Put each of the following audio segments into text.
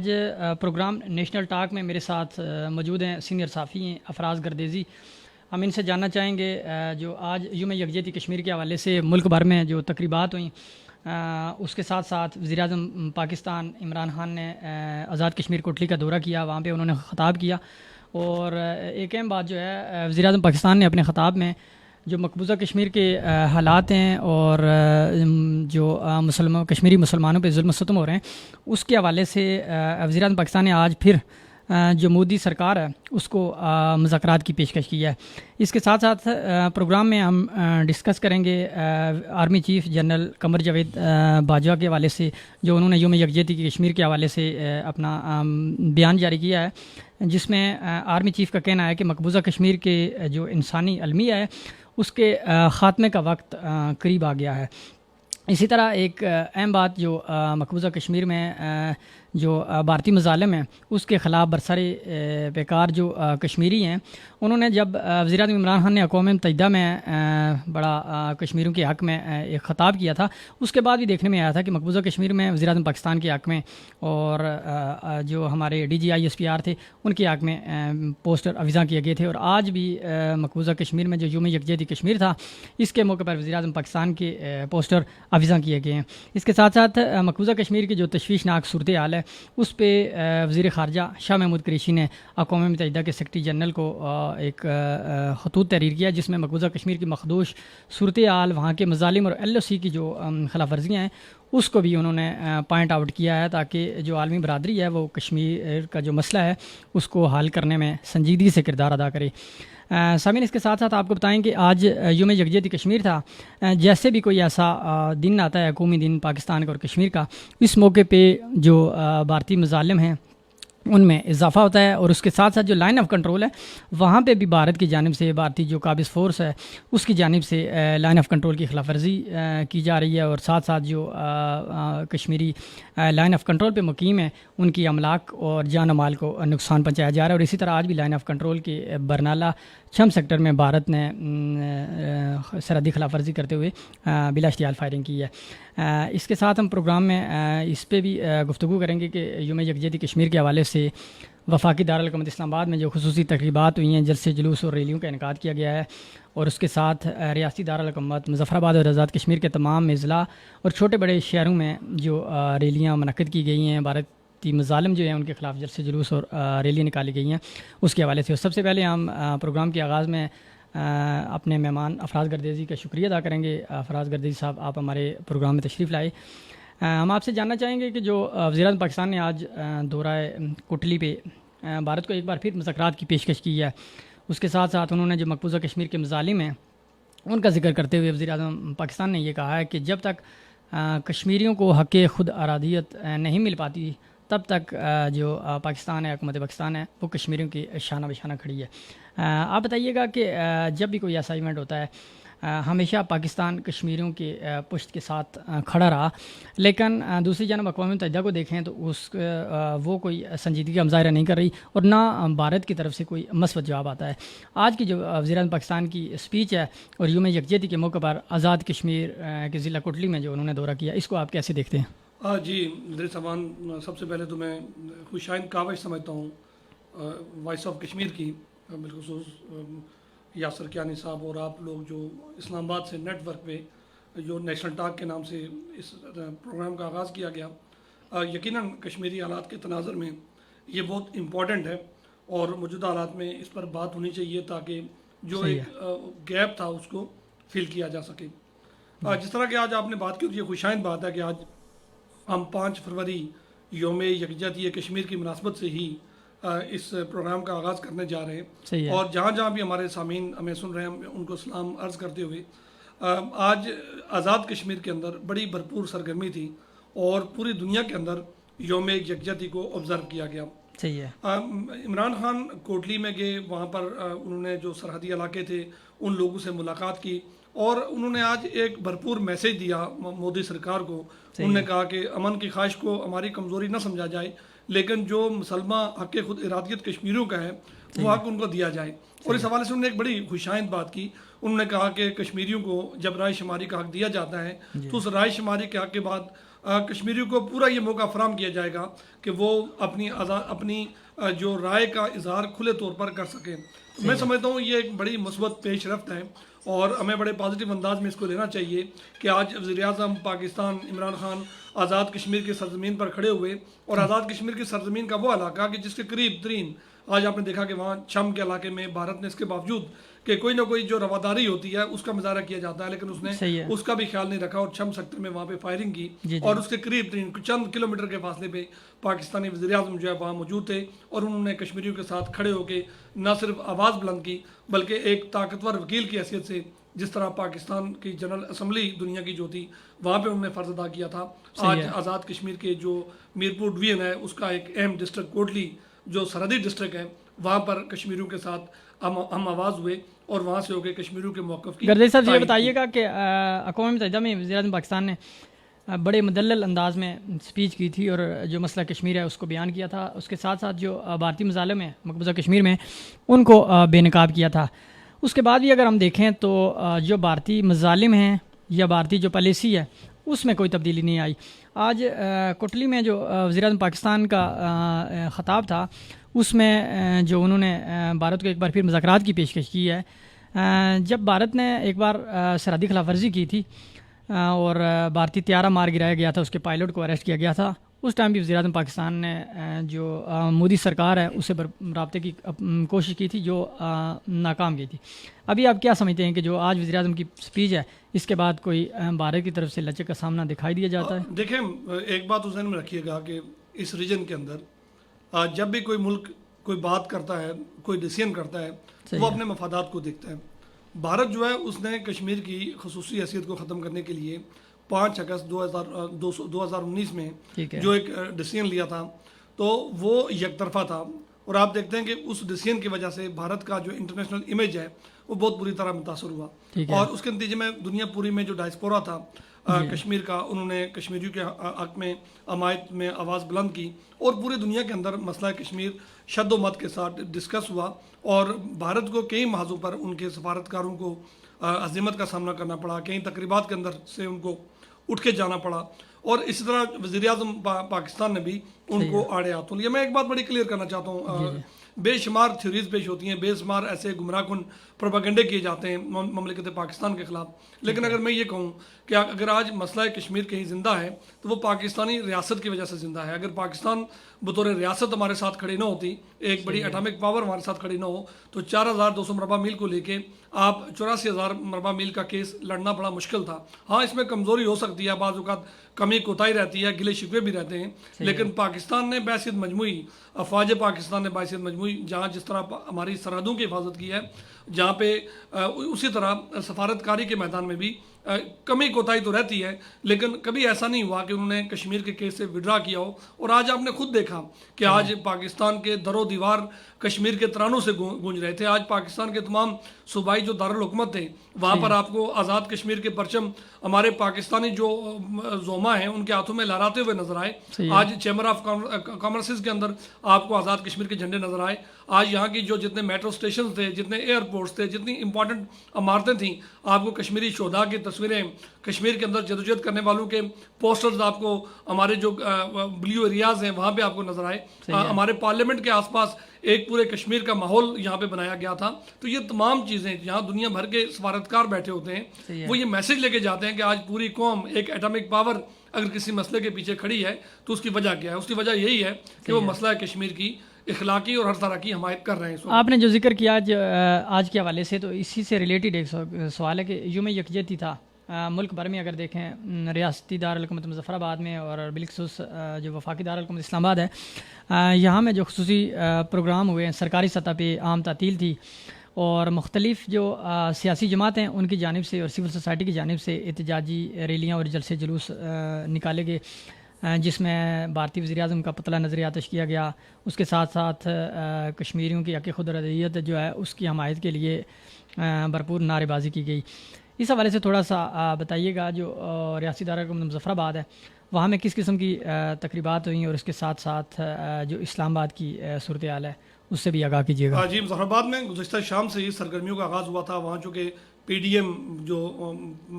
آج programme national talk میں میرے ساتھ موجود ہیں سینئر صحافی ہیں افراز گردیزی. ہم ان سے جاننا چاہیں گے جو آج یوم یکجہتی کشمیر کے حوالے سے ملک بھر میں جو تقریبات ہوئیں اس کے ساتھ ساتھ وزیر اعظم پاکستان عمران خان نے آزاد کشمیر کوٹلی کا دورہ کیا. وہاں پہ انہوں نے خطاب کیا اور ایک اہم بات جو ہے وزیر اعظم پاکستان نے اپنے خطاب میں جو مقبوضہ کشمیر کے حالات ہیں اور جو کشمیری مسلمانوں پہ ظلم و ستم ہو رہے ہیں اس کے حوالے سے وزیر اعظم پاکستان نے آج پھر جو مودی سرکار ہے اس کو مذاکرات کی پیشکش کی ہے. اس کے ساتھ ساتھ پروگرام میں ہم ڈسکس کریں گے army chief general Qamar Javed Bajwa کے حوالے سے جو انہوں نے یوم یکجہتی کی کشمیر کے حوالے سے اپنا بیان جاری کیا ہے, جس میں آرمی چیف کا کہنا ہے کہ مقبوضہ کشمیر کے جو انسانی المیہ ہے اس کے خاتمے کا وقت قریب آ گیا ہے. اسی طرح ایک اہم بات جو مقبوضہ کشمیر میں جو بھارتی مظالم ہیں اس کے خلاف برسر پیکار جو کشمیری ہیں انہوں نے جب وزیر اعظم عمران خان نے اقوام متحدہ میں بڑا کشمیریوں کے حق میں ایک خطاب کیا تھا, اس کے بعد بھی دیکھنے میں آیا تھا کہ مقبوضہ کشمیر میں وزیر اعظم پاکستان کے حق میں اور جو ہمارے DGI/SPR تھے ان کے حق میں پوسٹر افزاں کیے گئے تھے. اور آج بھی مقبوضہ کشمیر میں جو یوم یکجہتی کشمیر تھا اس کے موقع پر وزیر اعظم پاکستان کے پوسٹر افزاں کیے گئے ہیں. اس کے ساتھ ساتھ مقبوضہ کشمیر کی جو تشویشناک صورتحال ہے اس پہ وزیر خارجہ شاہ محمود قریشی نے اقوام متحدہ کے سیکرٹری جنرل کو ایک خطوط تحریر کیا, جس میں مقبوضہ کشمیر کی مخدوش صورتحال, وہاں کے مظالم اور LOC کی جو خلاف ورزیاں ہیں اس کو بھی انہوں نے پوائنٹ آؤٹ کیا ہے, تاکہ جو عالمی برادری ہے وہ کشمیر کا جو مسئلہ ہے اس کو حل کرنے میں سنجیدگی سے کردار ادا کرے. سامعین, اس کے ساتھ ساتھ آپ کو بتائیں کہ آج یوم یکجہتی کشمیر تھا. جیسے بھی کوئی ایسا دن آتا ہے قومی دن پاکستان کا اور کشمیر کا, اس موقع پہ جو بھارتی مظالم ہیں ان میں اضافہ ہوتا ہے اور اس کے ساتھ ساتھ جو لائن آف کنٹرول ہے وہاں پہ بھی بھارت کی جانب سے بھارتی جو قابض فورس ہے اس کی جانب سے لائن آف کنٹرول کی خلاف ورزی کی جا رہی ہے, اور ساتھ ساتھ جو کشمیری لائن آف کنٹرول پہ مقیم ہے ان کی املاک اور جان و مال کو نقصان پہنچایا جا رہا ہے. اور اسی طرح آج بھی لائن آف کنٹرول کے برنالہ چھم سیکٹر میں بھارت نے سرحدی خلاف ورزی کرتے ہوئے بلا اشتعال فائرنگ کی ہے. اس کے ساتھ ہم پروگرام میں اس پہ بھی گفتگو کریں گے کہ یوم یکجہتی کشمیر کے حوالے سے وفاقی دارالحکومت اسلام آباد میں جو خصوصی تقریبات ہوئی ہیں, جلسے جلوس اور ریلیوں کا انعقاد کیا گیا ہے, اور اس کے ساتھ ریاستی دارالحکومت مظفر آباد اور آزاد کشمیر کے تمام اضلاع اور چھوٹے بڑے شہروں میں جو ریلیاں منعقد کی گئی ہیں, بھارتی مظالم جو ہیں ان کے خلاف جلسے جلوس اور ریلیاں نکالی گئی ہیں اس کے حوالے سے. سب سے پہلے ہم پروگرام کے آغاز میں اپنے مہمان افراز گردیزی کا شکریہ ادا کریں گے. افراز گردیزی صاحب, آپ ہمارے پروگرام میں تشریف لائے. ہم آپ سے جاننا چاہیں گے کہ جو وزیر اعظم پاکستان نے آج دورہ کوٹلی پہ بھارت کو ایک بار پھر مذاکرات کی پیشکش کی ہے, اس کے ساتھ ساتھ انہوں نے جو مقبوضہ کشمیر کے مظالم ہیں ان کا ذکر کرتے ہوئے وزیر اعظم پاکستان نے یہ کہا ہے کہ جب تک کشمیریوں کو حق خود ارادیت نہیں مل پاتی تب تک جو پاکستان ہے, حکومت پاکستان ہے, وہ کشمیریوں کی شانہ بشانہ کھڑی ہے. آپ بتائیے گا کہ جب بھی کوئی ایسا ایونٹ ہوتا ہے ہمیشہ پاکستان کشمیریوں کے پشت کے ساتھ کھڑا رہا, لیکن دوسری جانب اقوام متحدہ کو دیکھیں تو وہ کوئی سنجیدگی کا مظاہرہ نہیں کر رہی اور نہ بھارت کی طرف سے کوئی مثبت جواب آتا ہے. آج کی جو وزیر اعظم پاکستان کی اسپیچ ہے اور یوم یکجہتی کے موقع پر آزاد کشمیر کے ضلع کوٹلی میں جو انہوں نے دورہ کیا, اس کو آپ کیسے دیکھتے ہیں؟ جی در سامان, سب سے پہلے تو میں خوشائند کاوش سمجھتا ہوں وائس آف کشمیر کی, بالخصوص یاسر کیانی صاحب اور آپ لوگ جو اسلام آباد سے نیٹ ورک پہ جو نیشنل ٹاک کے نام سے اس پروگرام کا آغاز کیا گیا. یقیناً کشمیری حالات کے تناظر میں یہ بہت امپورٹنٹ ہے اور موجودہ حالات میں اس پر بات ہونی چاہیے تاکہ جو ایک گیپ تھا اس کو فل کیا جا سکے. جس طرح کہ آج آپ نے بات کی, یہ خوشائند بات ہے کہ آج ہم 5 فروری یوم یکجہتی کشمیر کی مناسبت سے ہی اس پروگرام کا آغاز کرنے جا رہے ہیں, اور جہاں جہاں بھی ہمارے سامعین ہمیں سن رہے ہیں ان کو سلام عرض کرتے ہوئے, آج آزاد کشمیر کے اندر بڑی بھرپور سرگرمی تھی اور پوری دنیا کے اندر یوم یکجہتی کو آبزرو کیا گیا. عمران خان کوٹلی میں گئے, وہاں پر انہوں نے جو سرحدی علاقے تھے ان لوگوں سے ملاقات کی اور انہوں نے آج ایک بھرپور میسیج دیا مودی سرکار کو. انہوں نے کہا کہ امن کی خواہش کو ہماری کمزوری نہ سمجھا جائے, لیکن جو مسلمہ حق خود ارادیت کشمیریوں کا ہے وہ حق ان کو دیا جائے. اور اس حوالے سے انہوں نے ایک بڑی خوشائند بات کی. انہوں نے کہا کہ کشمیریوں کو جب رائے شماری کا حق دیا جاتا ہے تو اس رائے شماری کے حق کے بعد کشمیریوں کو پورا یہ موقع فراہم کیا جائے گا کہ وہ اپنی جو رائے کا اظہار کھلے طور پر کر سکیں. میں سمجھتا ہوں یہ ایک بڑی مثبت پیش رفت ہے اور ہمیں بڑے پازیٹیو انداز میں اس کو لینا چاہیے کہ آج وزیر اعظم پاکستان عمران خان آزاد کشمیر کی سرزمین پر کھڑے ہوئے, اور آزاد کشمیر کی سرزمین کا وہ علاقہ کہ جس کے قریب ترین آج آپ نے دیکھا کہ وہاں چھم کے علاقے میں بھارت نے اس کے باوجود کہ کوئی نہ کوئی جو رواداری ہوتی ہے اس کا مظاہرہ کیا جاتا ہے, لیکن اس نے اس کا بھی خیال نہیں رکھا اور چھم سیکٹر میں وہاں پہ فائرنگ کی اور اس کے قریب ترین چند کلومیٹر کے فاصلے پہ پاکستانی وزیر اعظم جو ہے وہاں موجود تھے اور انہوں نے کشمیریوں کے ساتھ کھڑے ہو کے نہ صرف آواز بلند کی بلکہ ایک طاقتور وکیل کی حیثیت سے جس طرح پاکستان کی جنرل اسمبلی دنیا کی جو تھی وہاں پہ انہوں نے فرض ادا کیا تھا. آج آزاد کشمیر کے جو میرپور ڈویژن ہے اس کا ایک اہم ڈسٹرکٹ کوٹلی جو سرحدی ڈسٹرکٹ ہے وہاں پر کشمیریوں کے ساتھ ہم آواز ہوئے اور وہاں سے ہو کے کشمیریوں کے موقف کی. گردیز صاحب یہ بتائیے گا کہ اقوام متحدہ میں وزیر اعظم پاکستان نے بڑے مدلل انداز میں سپیچ کی تھی اور جو مسئلہ کشمیر ہے اس کو بیان کیا تھا, اس کے ساتھ ساتھ جو بھارتی مظالم ہیں مقبوضہ کشمیر میں ان کو بے نقاب کیا تھا. اس کے بعد بھی اگر ہم دیکھیں تو جو بھارتی مظالم ہیں یا بھارتی جو پالیسی ہے اس میں کوئی تبدیلی نہیں آئی. آج کوٹلی میں جو وزیر اعظم پاکستان کا خطاب تھا اس میں جو انہوں نے بھارت کو ایک بار پھر مذاکرات کی پیشکش کی ہے. جب بھارت نے ایک بار سرحدی خلاف ورزی کی تھی اور بھارتی طیارہ مار گرایا گیا تھا, اس کے پائلٹ کو اریسٹ کیا گیا تھا, اس ٹائم بھی وزیر اعظم پاکستان نے جو مودی سرکار ہے اسے رابطے کی کوشش کی تھی جو ناکام گئی تھی. ابھی آپ کیا سمجھتے ہیں کہ جو آج وزیر اعظم کی سپیچ ہے اس کے بعد کوئی بھارت کی طرف سے لچک کا سامنا دکھائی دیا جاتا ہے؟ دیکھیں ایک بات ذہن میں رکھیے گا کہ اس ریجن کے اندر جب بھی کوئی ملک کوئی بات کرتا ہے کوئی ڈیسیژن کرتا ہے وہ اپنے مفادات کو دیکھتا ہے. بھارت جو ہے اس نے کشمیر کی خصوصی حیثیت کو ختم کرنے کے لیے 5 اگست 2019 میں جو ایک ڈیسیژن لیا تھا تو وہ یک طرفہ تھا, اور آپ دیکھتے ہیں کہ اس ڈیسیژن کی وجہ سے بھارت کا جو انٹرنیشنل امیج ہے وہ بہت بری طرح متاثر ہوا, اور اس کے نتیجے میں دنیا پوری میں جو ڈائسپورا تھا کشمیر کا انہوں نے کشمیریوں کے حق میں حمایت میں آواز بلند کی, اور پوری دنیا کے اندر مسئلہ کشمیر شد و مت کے ساتھ ڈسکس ہوا, اور بھارت کو کئی محاذوں پر ان کے سفارتکاروں کو عزیمت کا سامنا کرنا پڑا, کئی تقریبات کے اندر سے ان کو اٹھ کے جانا پڑا, اور اسی طرح وزیر اعظم پاکستان نے بھی ان کو آڑے ہاتھوں لیا. میں ایک بات بڑی کلیئر کرنا چاہتا ہوں, بے شمار تھیوریز پیش ہوتی ہیں, بے شمار ایسے گمراہ کن پروپیگنڈے کیے جاتے ہیں مملکت پاکستان کے خلاف, لیکن اگر میں یہ کہوں کہ اگر آج مسئلہ کشمیر کہیں زندہ ہے تو وہ پاکستانی ریاست کی وجہ سے زندہ ہے. اگر پاکستان بطور ریاست ہمارے ساتھ کھڑی نہ ہوتی, ایک بڑی اٹامک پاور ہمارے ساتھ کھڑی نہ ہو, تو 4200 مربع میل کو لے کے آپ 84,000 مربع میل کا کیس لڑنا بڑا مشکل تھا. ہاں اس میں کمزوری ہو سکتی ہے, بعض اوقات کمی کوتاہی رہتی ہے, گلے شکوے بھی رہتے ہیں, لیکن پاکستان نے بحیثیت مجموعی, افواج پاکستان نے بحیثیت مجموعی جہاں جس طرح ہماری سرحدوں کی حفاظت کی ہے, جہاں پہ اسی طرح سفارتکاری کے میدان میں بھی کمی کوتاہی تو رہتی ہے, لیکن کبھی ایسا نہیں ہوا کہ انہوں نے کشمیر کے کیس سے وڈرا کیا ہو. اور آج آپ نے خود دیکھا کہ آج پاکستان کے در و دیوار کشمیر کے ترانوں سے گونج رہے تھے. آج پاکستان کے تمام صوبائی جو دارالحکومت تھے وہاں پر آپ کو آزاد کشمیر کے پرچم ہمارے پاکستانی جو زوما ہیں ان کے ہاتھوں میں لہراتے ہوئے نظر آئے. آج چیمبر آف کامرسز کے اندر آپ کو آزاد کشمیر کے جھنڈے نظر آئے. آج یہاں کی جو جتنے میٹرو اسٹیشنز تھے, جتنے ایئرپورٹس تھے, جتنی امپورٹنٹ عمارتیں تھیں, آپ کو کشمیری شہداء کی تصویریں, کشمیر کے اندر جدوجہد کرنے والوں کے پوسٹرز آپ کو ہمارے جو بلیو ایریاز ہیں وہاں پہ آپ کو نظر آئے. ہمارے پارلیمنٹ کے آس پاس ایک پورے کشمیر کا ماحول یہاں پہ بنایا گیا تھا. تو یہ تمام چیزیں جہاں دنیا بھر کے سفارتکار بیٹھے ہوتے ہیں وہ یہ میسج لے کے جاتے ہیں کہ آج پوری قوم ایک ایٹمک پاور اگر کسی مسئلے کے پیچھے کھڑی ہے تو اس کی وجہ کیا ہے؟ اس کی وجہ یہی ہے کہ وہ مسئلہ کشمیر کی اخلاقی اور ہر طرح کی حمایت کر رہے ہیں. آپ نے جو ذکر کیا آج کے حوالے سے, تو اسی سے ریلیٹڈ ایک سوال ہے کہ یوم یکجہتی تھا ملک بھر میں. اگر دیکھیں ریاستی دارالحکومت مظفر آباد میں اور بالخصوص جو وفاقی دارالحکومت اسلام آباد ہے, یہاں میں جو خصوصی پروگرام ہوئے ہیں, سرکاری سطح پہ عام تعطیل تھی, اور مختلف جو سیاسی جماعتیں ہیں ان کی جانب سے اور سول سوسائٹی کی جانب سے احتجاجی ریلیاں اور جلسے جلوس نکالے گئے, جس میں بھارتی وزیر اعظم کا پتلا نظر آتش کیا گیا. اس کے ساتھ ساتھ کشمیریوں کی حق خود ارادیت جو ہے اس کی حمایت کے لیے بھرپور نعرے بازی کی گئی. اس حوالے سے تھوڑا سا بتائیے گا, جو ریاستی دارالحکومت مظفر آباد ہے وہاں میں کس قسم کی تقریبات ہوئیں, اور اس کے ساتھ ساتھ جو اسلام آباد کی صورتحال ہے اس سے بھی آگاہ کیجیے گا. جی, مظفر آباد میں گزشتہ شام سے ہی سرگرمیوں کا آغاز ہوا تھا. وہاں چونکہ پی ڈی ایم جو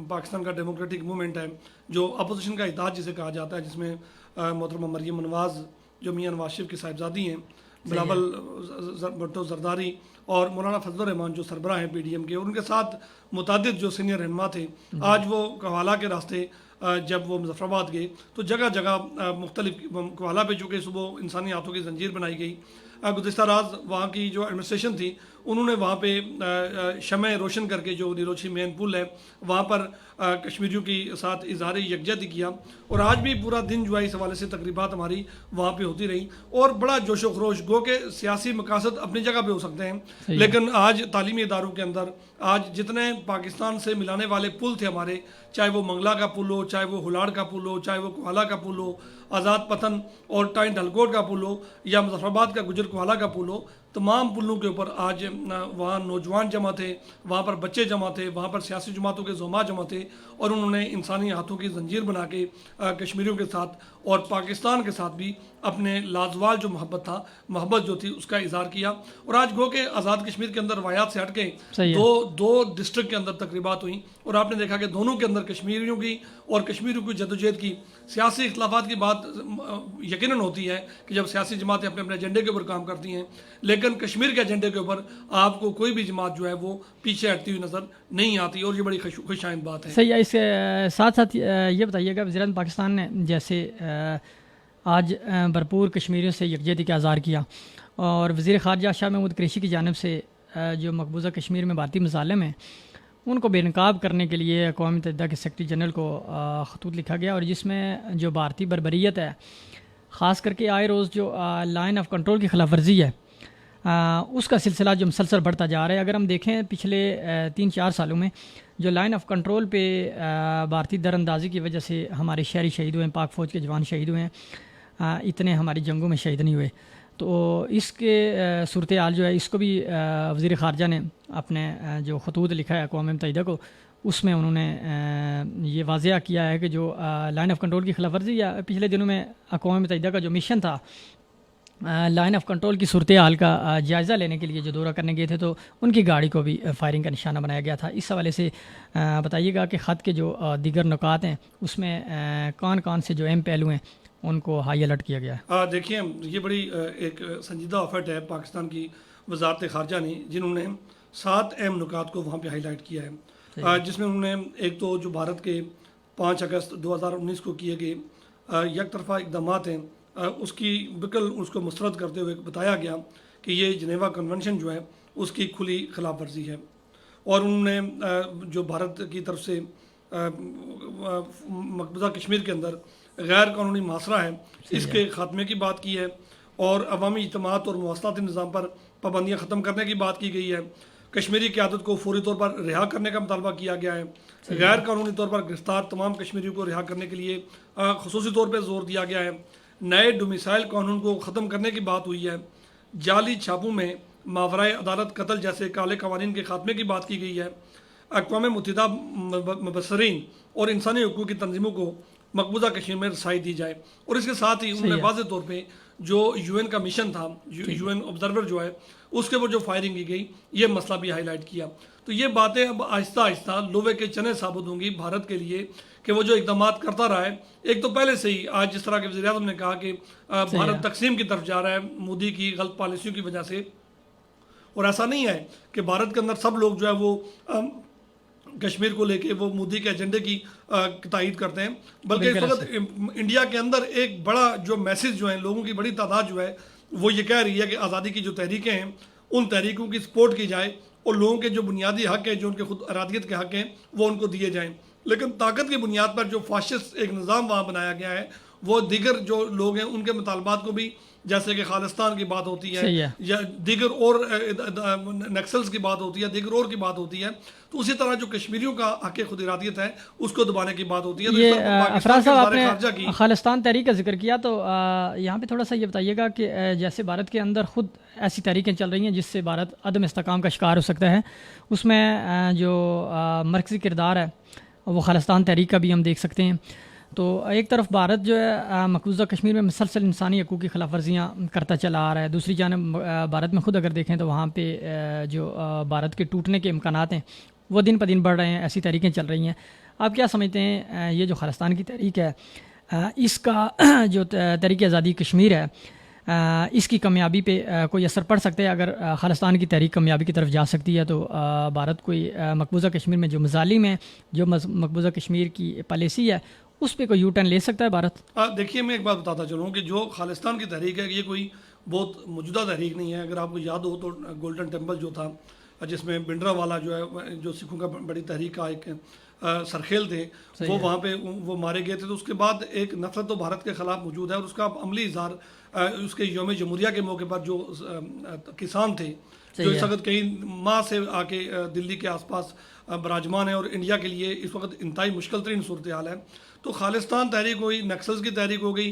پاکستان کا ڈیموکریٹک موومنٹ ہے، جو اپوزیشن کا اتحاد جسے کہا جاتا ہے، جس میں محترمہ مریم نواز جو میاں نواز شریف کی صاحبزادی ہیں، بلاول بھٹو زرداری اور مولانا فضل الرحمان جو سربراہ ہیں پی ڈی ایم کے، اور ان کے ساتھ متعدد جو سینئر رہنما تھے، آج وہ کوالہ کے راستے جب وہ مظفر آباد گئے تو جگہ جگہ مختلف کوالہ پہ چونکہ صبح انسانی ہاتھوں کی زنجیر بنائی گئی، گزشتہ رات وہاں کی جو ایڈمنسٹریشن تھی انہوں نے وہاں پہ شمع روشن کر کے جو نیروچھی مین پل ہے وہاں پر کشمیریوں کے ساتھ اظہار یکجہتی کیا، اور آج بھی پورا دن جو ہے اس حوالے سے تقریبات ہماری وہاں پہ ہوتی رہی، اور بڑا جوش و خروش، گو کہ سیاسی مقاصد اپنی جگہ پہ ہو سکتے ہیں، لیکن آج تعلیمی اداروں کے اندر آج جتنے پاکستان سے ملانے والے پل تھے ہمارے، چاہے وہ منگلا کا پل ہو، چاہے وہ ہلاڑ کا پل ہو، چاہے وہ کوالہ کا پل ہو، آزاد پتن اور ٹائن ڈھلکوٹ کا پل ہو، یا مظفر آباد کا گجر کوالہ کا پل ہو، تمام پلوں کے اوپر آج وہاں نوجوان جمع تھے، وہاں پر بچے جمع تھے، وہاں پر سیاسی جماعتوں کے زعماء جمع تھے، اور انہوں نے انسانی ہاتھوں کی زنجیر بنا کے کشمیریوں کے ساتھ اور پاکستان کے ساتھ بھی اپنے لازوال جو محبت جو تھی اس کا اظہار کیا، اور آج گو کہ آزاد کشمیر کے اندر روایات سے ہٹ کے دو ڈسٹرکٹ کے اندر تقریبات ہوئیں، اور آپ نے دیکھا کہ دونوں کے اندر کشمیریوں کی اور کشمیریوں کی جدوجہد کی، سیاسی اختلافات کی بات یقیناً ہوتی ہے کہ جب سیاسی جماعتیں اپنے ایجنڈے کے اوپر کام کرتی ہیں، لیکن کشمیر کے ایجنڈے کے اوپر آپ کو کوئی بھی جماعت جو ہے وہ پیچھے ہٹتی ہوئی نظر نہیں آتی، اور یہ بڑی خوش آئند بات ہے۔ صحیح ہے۔ اس کے ساتھ ساتھ یہ بتائیے گا وزیر اعظم پاکستان نے جیسے آج بھرپور کشمیریوں سے یکجہتی کا اظہار کیا، اور وزیر خارجہ شاہ محمود قریشی کی جانب سے جو مقبوضہ کشمیر میں بھارتی مظالم ہیں ان کو بے نقاب کرنے کے لیے اقوام متحدہ کے سیکرٹری جنرل کو خطوط لکھا گیا، اور جس میں جو بھارتی بربریت ہے، خاص کر کے آئے روز جو لائن آف کنٹرول کی خلاف ورزی ہے، اس کا سلسلہ جو مسلسل بڑھتا جا رہا ہے۔ اگر ہم دیکھیں پچھلے 3-4 سالوں میں جو لائن آف کنٹرول پہ بھارتی در اندازی کی وجہ سے ہمارے شہری شہید ہوئے ہیں، پاک فوج کے جوان شہید ہوئے ہیں، اتنے ہماری جنگوں میں شہید نہیں ہوئے، تو اس کے صورتحال جو ہے اس کو بھی وزیر خارجہ نے اپنے جو خطوط لکھا ہے اقوام متحدہ کو، اس میں انہوں نے یہ واضح کیا ہے کہ جو لائن آف کنٹرول کی خلاف ورزی، یا پچھلے دنوں میں اقوام متحدہ کا جو مشن تھا لائن آف کنٹرول کی صورتحال کا جائزہ لینے کے لیے جو دورہ کرنے گئے تھے، تو ان کی گاڑی کو بھی فائرنگ کا نشانہ بنایا گیا تھا۔ اس حوالے سے بتائیے گا کہ خط کے جو دیگر نکات ہیں اس میں کون کون سے جو اہم پہلو ہیں ان کو ہائی الرٹ کیا گیا ہے؟ دیکھیں، یہ بڑی ایک سنجیدہ ایفرٹ ہے پاکستان کی وزارت خارجہ نے، جنہوں نے 7 اہم نکات کو وہاں پہ ہائی لائٹ کیا ہے، جس میں انہوں نے ایک تو جو بھارت کے 5 اگست 2019 کو کیے گئے یک طرفہ اقدامات ہیں، اس کی بالکل اس کو مسترد کرتے ہوئے بتایا گیا کہ یہ جنیوا کنونشن جو ہے اس کی کھلی خلاف ورزی ہے، اور انہوں نے جو بھارت کی طرف سے مقبوضہ کشمیر کے اندر غیر قانونی محاصرہ ہے اس کے خاتمے کی بات کی ہے، اور عوامی اجتماعات اور مواصلاتی نظام پر پابندیاں ختم کرنے کی بات کی گئی ہے، کشمیری قیادت کو فوری طور پر رہا کرنے کا مطالبہ کیا گیا ہے، غیر قانونی طور پر گرفتار تمام کشمیریوں کو رہا کرنے کے لیے خصوصی طور پہ زور دیا گیا ہے، نئے ڈومیسائل قانون کو ختم کرنے کی بات ہوئی ہے، جعلی چھاپوں میں ماورائے عدالت قتل جیسے کالے قوانین کے خاتمے کی بات کی گئی ہے، اقوام متحدہ مبصرین اور انسانی حقوق کی تنظیموں کو مقبوضہ کشمیر میں رسائی دی جائے، اور اس کے ساتھ ہی انہوں نے واضح طور پہ جو یو این کا مشن تھا، یو این آبزرور جو ہے اس کے اوپر جو فائرنگ کی گئی، یہ مسئلہ بھی ہائی لائٹ کیا۔ تو یہ باتیں اب آہستہ آہستہ لوہے کے چنے ثابت ہوں گی بھارت کے لیے کہ وہ جو اقدامات کرتا رہا ہے، ایک تو پہلے سے ہی آج جس طرح کے وزیر اعظم نے کہا کہ بھارت تقسیم کی طرف جا رہا ہے مودی کی غلط پالیسیوں کی وجہ سے، اور ایسا نہیں ہے کہ بھارت کے اندر سب لوگ جو ہے وہ کشمیر کو لے کے وہ مودی کے ایجنڈے کی تائید کرتے ہیں، بلکہ اس وقت انڈیا کے اندر ایک بڑا جو میسج جو ہے، لوگوں کی بڑی تعداد جو ہے وہ یہ کہہ رہی ہے کہ آزادی کی جو تحریکیں ہیں ان تحریکوں کی سپورٹ کی جائے، اور لوگوں کے جو بنیادی حق ہیں، جو ان کے خود ارادیت کے حق ہیں، وہ ان کو دیے جائیں، لیکن طاقت کی بنیاد پر جو فاشسٹ ایک نظام وہاں بنایا گیا ہے، وہ دیگر جو لوگ ہیں ان کے مطالبات کو بھی، جیسے کہ خالستان کی بات ہوتی ہے یا دیگر اور نیکسلز کی بات ہوتی ہے، دیگر اور کی بات ہوتی ہے، تو اسی طرح جو کشمیریوں کا حق خود ارادیت ہے اس کو دبانے کی بات ہوتی ہے۔ یہ افراز صاحب آپ نے خالستان تحریک کا ذکر کیا، تو یہاں پہ تھوڑا سا یہ بتائیے گا کہ جیسے بھارت کے اندر خود ایسی تحریکیں چل رہی ہیں جس سے بھارت عدم استحکام کا شکار ہو سکتا ہے، اس میں جو مرکزی کردار ہے وہ خالستان تحریک کا بھی ہم دیکھ سکتے ہیں۔ تو ایک طرف بھارت جو ہے مقبوضہ کشمیر میں مسلسل انسانی حقوق کی خلاف ورزیاں کرتا چلا آ رہا ہے، دوسری جانب بھارت میں خود اگر دیکھیں تو وہاں پہ جو بھارت کے ٹوٹنے کے امکانات ہیں وہ دن بدن بڑھ رہے ہیں، ایسی تحریکیں چل رہی ہیں. آپ کیا سمجھتے ہیں یہ جو خالستان کی تحریک ہے اس کا جو تحریک آزادی کشمیر ہے اس کی کامیابی پہ کوئی اثر پڑ سکتا ہے؟ اگر خالستان کی تحریک کامیابی کی طرف جا سکتی ہے تو بھارت کوئی مقبوضہ کشمیر میں جو مظالم ہیں، جو مقبوضہ کشمیر کی پالیسی ہے، اس پہ کوئی یو ٹرن لے سکتا ہے بھارت؟ دیکھیے میں ایک بات بتاتا چلوں کہ جو خالستان کی تحریک ہے یہ کوئی بہت موجودہ تحریک نہیں ہے. اگر آپ کو یاد ہو تو گولڈن ٹیمپل جو تھا، جس میں بھنڈرا والا جو ہے جو سکھوں کا بڑی تحریک کا ایک سرخیل تھے، وہ وہاں پہ وہ مارے گئے تھے. تو اس کے بعد ایک نفرت تو بھارت کے خلاف موجود ہے، اور اس کا عملی اظہار اس کے یوم جمہوریہ کے موقع پر جو کسان تھے جو اس وقت کئی ماہ سے آ کے دلی کے آس پاس براجمان ہیں اور انڈیا کے لیے اس وقت انتہائی مشکل ترین صورتحال ہے. تو خالستان تحریک ہوئی، نکسلز کی تحریک ہو گئی،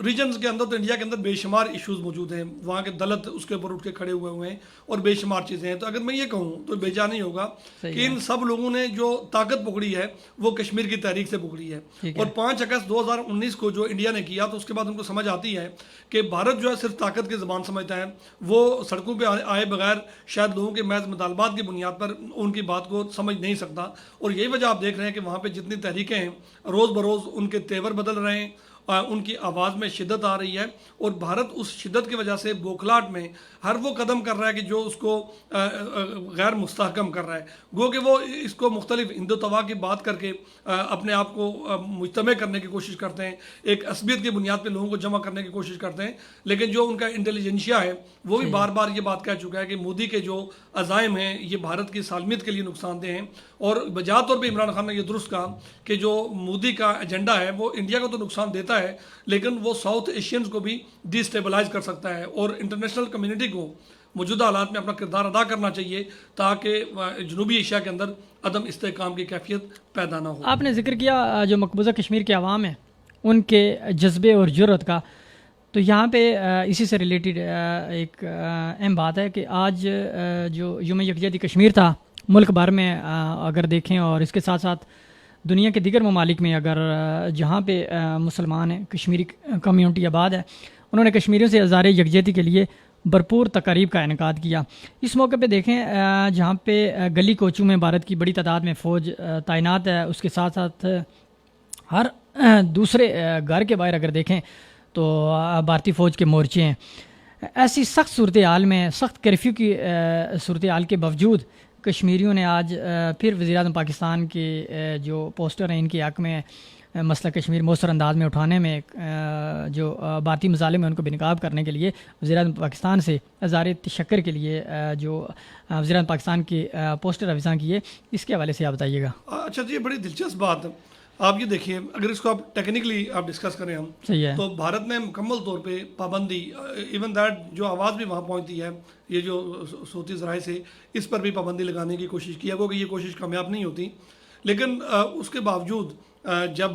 ریجنز کے اندر تو انڈیا کے اندر بے شمار ایشوز موجود ہیں، وہاں کے دلت اس کے اوپر اٹھ کے کھڑے ہوئے ہیں اور بے شمار چیزیں ہیں. تو اگر میں یہ کہوں تو بے جا نہیں ہوگا کہ ان سب لوگوں نے جو طاقت پکڑی ہے وہ کشمیر کی تحریک سے پکڑی ہے. اور 5 اگست 2019 کو جو انڈیا نے کیا تو اس کے بعد ان کو سمجھ آتی ہے کہ بھارت جو ہے صرف طاقت کی زبان سمجھتا ہے، وہ سڑکوں پہ آئے بغیر شاید لوگوں کے محض مطالبات کی بنیاد پر ان کی بات کو سمجھ نہیں سکتا. اور یہی وجہ آپ دیکھ رہے ہیں کہ وہاں پہ جتنی تحریکیں ہیں روز بروز ان کے تیور بدل رہے ہیں، ان کی آواز میں شدت آ رہی ہے، اور بھارت اس شدت کی وجہ سے بوکھلاٹ میں ہر وہ قدم کر رہا ہے کہ جو اس کو غیر مستحکم کر رہا ہے. گو کہ وہ اس کو مختلف ہندوتوا کی بات کر کے اپنے آپ کو مجتمع کرنے کی کوشش کرتے ہیں، ایک عصبیت کی بنیاد پہ لوگوں کو جمع کرنے کی کوشش کرتے ہیں. لیکن جو ان کا انٹیلیجنشیا ہے وہ بھی بار بار یہ بات کہہ چکا ہے کہ مودی کے جو عزائم ہیں یہ بھارت کی سالمیت کے لیے نقصان دہ ہیں. اور بجا طور پہ عمران خان نے یہ درست کہا کہ جو مودی کا ایجنڈا ہے وہ انڈیا کو تو نقصان دیتا ہے لیکن وہ ساؤتھ ایشینز کو بھی ڈی اسٹیبلائز کر سکتا ہے، اور انٹرنیشنل کمیونٹی کو موجودہ حالات میں اپنا کردار ادا کرنا چاہیے تاکہ جنوبی ایشیا کے اندر عدم استحکام کی کیفیت پیدا نہ ہو. آپ نے ذکر کیا جو مقبوضہ کشمیر کے عوام ہیں ان کے جذبے اور جرأت کا، تو یہاں پہ اسی سے ریلیٹڈ ایک اہم بات ہے کہ آج جو یوم یکجہتی کشمیر تھا ملک بھر میں اگر دیکھیں، اور اس کے ساتھ ساتھ دنیا کے دیگر ممالک میں اگر جہاں پہ مسلمان ہیں، کشمیری کمیونٹی آباد ہے، انہوں نے کشمیریوں سے اظہار یکجہتی کے لیے بھرپور تقاریب کا انعقاد کیا. اس موقع پہ دیکھیں جہاں پہ گلی کوچوں میں بھارت کی بڑی تعداد میں فوج تعینات ہے، اس کے ساتھ ساتھ ہر دوسرے گھر کے باہر اگر دیکھیں تو بھارتی فوج کے مورچے ہیں. ایسی سخت صورتحال میں، سخت کرفیو کی صورتحال کے باوجود کشمیریوں نے آج پھر وزیر اعظم پاکستان کے جو پوسٹر ہیں ان کے حق میں مسئلہ کشمیر مؤثر انداز میں اٹھانے میں جو بھارتی مظالم ہیں ان کو بنقاب کرنے کے لیے وزیر اعظم پاکستان سے اظہار تشکر کے لیے جو وزیر اعظم پاکستان کے پوسٹر افزاں کیے، اس کے حوالے سے آپ بتائیے گا. اچھا جی، بڑی دلچسپ بات ہے. آپ یہ دیکھیے اگر اس کو آپ ٹیکنیکلی آپ ڈسکس کریں ہم صحیح ہے، تو بھارت نے مکمل طور پہ پابندی، ایون دیٹ جو آواز بھی وہاں پہنچتی ہے یہ جو صوتی ذرائع سے، اس پر بھی پابندی لگانے کی کوشش کیا گیا کہ یہ کوشش کامیاب نہیں ہوتی. لیکن اس کے باوجود جب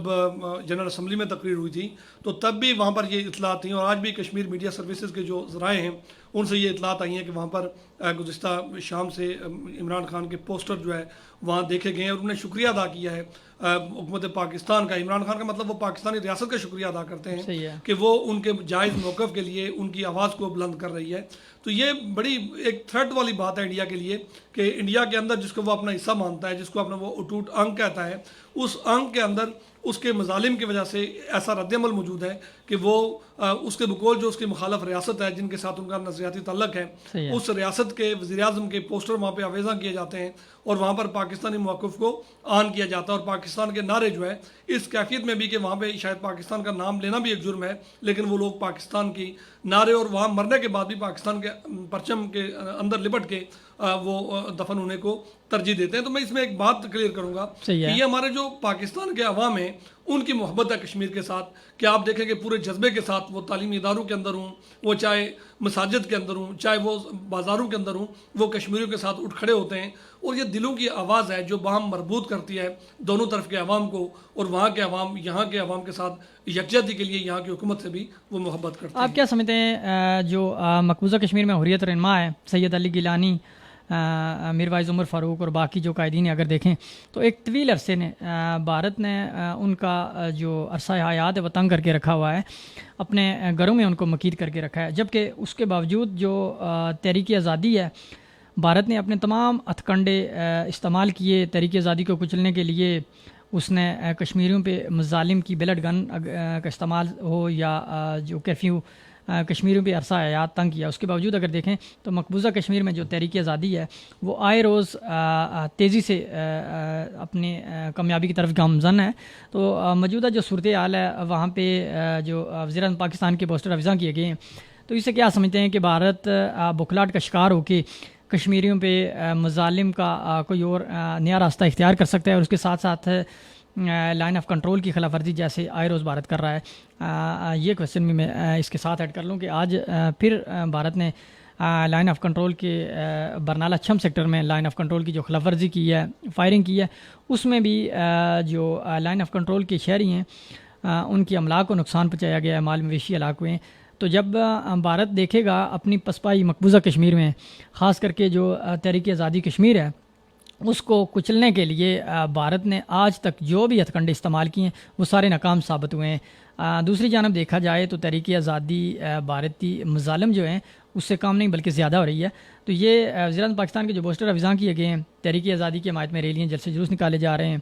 جنرل اسمبلی میں تقریر ہوئی تھی تو تب بھی وہاں پر یہ اطلاعات تھیں، اور آج بھی کشمیر میڈیا سروسز کے جو ذرائع ہیں ان سے یہ اطلاعات آئی ہیں کہ وہاں پر گزشتہ شام سے عمران خان کے پوسٹر جو ہے وہاں دیکھے گئے ہیں، اور انہوں نے شکریہ ادا کیا ہے حکومت پاکستان کا. عمران خان کا مطلب وہ پاکستانی ریاست کا شکریہ ادا کرتے ہیں کہ وہ ان کے جائز موقف کے لیے ان کی آواز کو بلند کر رہی ہے. تو یہ بڑی ایک تھریٹ والی بات ہے انڈیا کے لیے کہ انڈیا کے اندر جس کو وہ اپنا حصہ مانتا ہے، جس کو اپنا وہ اٹوٹ انگ کہتا ہے، اس انگ کے اندر اس کے مظالم کی وجہ سے ایسا رد عمل موجود ہے کہ وہ اس کے بقول جو اس کی مخالف ریاست ہے جن کے ساتھ ان کا نظریاتی تعلق ہے، اس ریاست کے وزیر اعظم کے پوسٹر وہاں پہ آویزاں کیے جاتے ہیں اور وہاں پر پاکستانی موقف کو آن کیا جاتا ہے. اور پاکستان کے نعرے جو ہے اس کیفیت میں بھی کہ وہاں پہ شاید پاکستان کا نام لینا بھی ایک جرم ہے، لیکن وہ لوگ پاکستان کی نعرے اور وہاں مرنے کے بعد بھی پاکستان کے پرچم کے اندر لپٹ کے وہ دفن ہونے کو ترجیح دیتے ہیں. تو میں اس میں ایک بات کلیئر کروں گا کہ یہ ہمارے جو پاکستان کے عوام ہیں ان کی محبت ہے کشمیر کے ساتھ کہ آپ دیکھیں کہ پورے جذبے کے ساتھ وہ تعلیمی اداروں کے اندر ہوں، وہ چاہے مساجد کے اندر ہوں، چاہے وہ بازاروں کے اندر ہوں، وہ کشمیریوں کے ساتھ اٹھ کھڑے ہوتے ہیں. اور یہ دلوں کی آواز ہے جو باہم مربوط کرتی ہے دونوں طرف کے عوام کو، اور وہاں کے عوام یہاں کے عوام کے ساتھ یکجہتی کے لیے یہاں کی حکومت سے بھی وہ محبت کرتے ہیں. آپ کیا سمجھتے ہیں جو مقبوضہ کشمیر میں حریت رہنما ہے سید علی گیلانی، میر وائز عمر فاروق اور باقی جو قائدین اگر دیکھیں تو ایک طویل عرصے نے بھارت نے ان کا جو عرصہ حیات ہے وہ تنگ کر کے رکھا ہوا ہے، اپنے گھروں میں ان کو مقید کر کے رکھا ہے، جبکہ اس کے باوجود جو تحریک آزادی ہے بھارت نے اپنے تمام ہتھ کنڈے استعمال کیے تحریک آزادی کو کچلنے کے لیے. اس نے کشمیریوں پہ مظالم کی بلٹ گن کا استعمال ہو یا جو کرفیو کشمیریوں پہ عرصہ حیات تنگ کیا. اس کے باوجود اگر دیکھیں تو مقبوضہ کشمیر میں جو تحریک آزادی ہے وہ آئے روز تیزی سے اپنی کامیابی کی طرف گامزن ہے. تو موجودہ جو صورتحال ہے وہاں پہ جو وزیر اعظم پاکستان کے پوسٹر افزاں کیے گئے ہیں, تو اس سے کیا سمجھتے ہیں کہ بھارت بکھلاٹ کا شکار ہو کے کشمیریوں پہ مظالم کا کوئی اور نیا راستہ اختیار کر سکتا ہے, اور اس کے ساتھ ساتھ لائن آف کنٹرول کی خلاف ورزی جیسے آئے روز بھارت کر رہا ہے؟ یہ کویشچن بھی میں اس کے ساتھ ایڈ کر لوں کہ آج پھر بھارت نے لائن آف کنٹرول کے برنالہ چھم سیکٹر میں لائن آف کنٹرول کی جو خلاف ورزی کی ہے, فائرنگ کی ہے, اس میں بھی جو لائن آف کنٹرول کے شہری ہیں ان کی املاک کو نقصان پہنچایا گیا ہے, مال مویشی ہلاک ہوئے ہیں. تو جب بھارت دیکھے گا اپنی پسپائی مقبوضہ کشمیر میں, خاص کر کے جو تحریک آزادی کشمیر ہے, اس کو کچلنے کے لیے بھارت نے آج تک جو بھی ہتھ کنڈے استعمال کیے ہیں وہ سارے ناکام ثابت ہوئے ہیں. دوسری جانب دیکھا جائے تو تحریک آزادی بھارتی مظالم جو ہیں اس سے کام نہیں بلکہ زیادہ ہو رہی ہے. تو یہ وزیر اعظم پاکستان کے جو پوسٹر افزاں کیے گئے ہیں, تحریک آزادی کی حمایت میں ریلیاں جلسے جلوس نکالے جا رہے ہیں,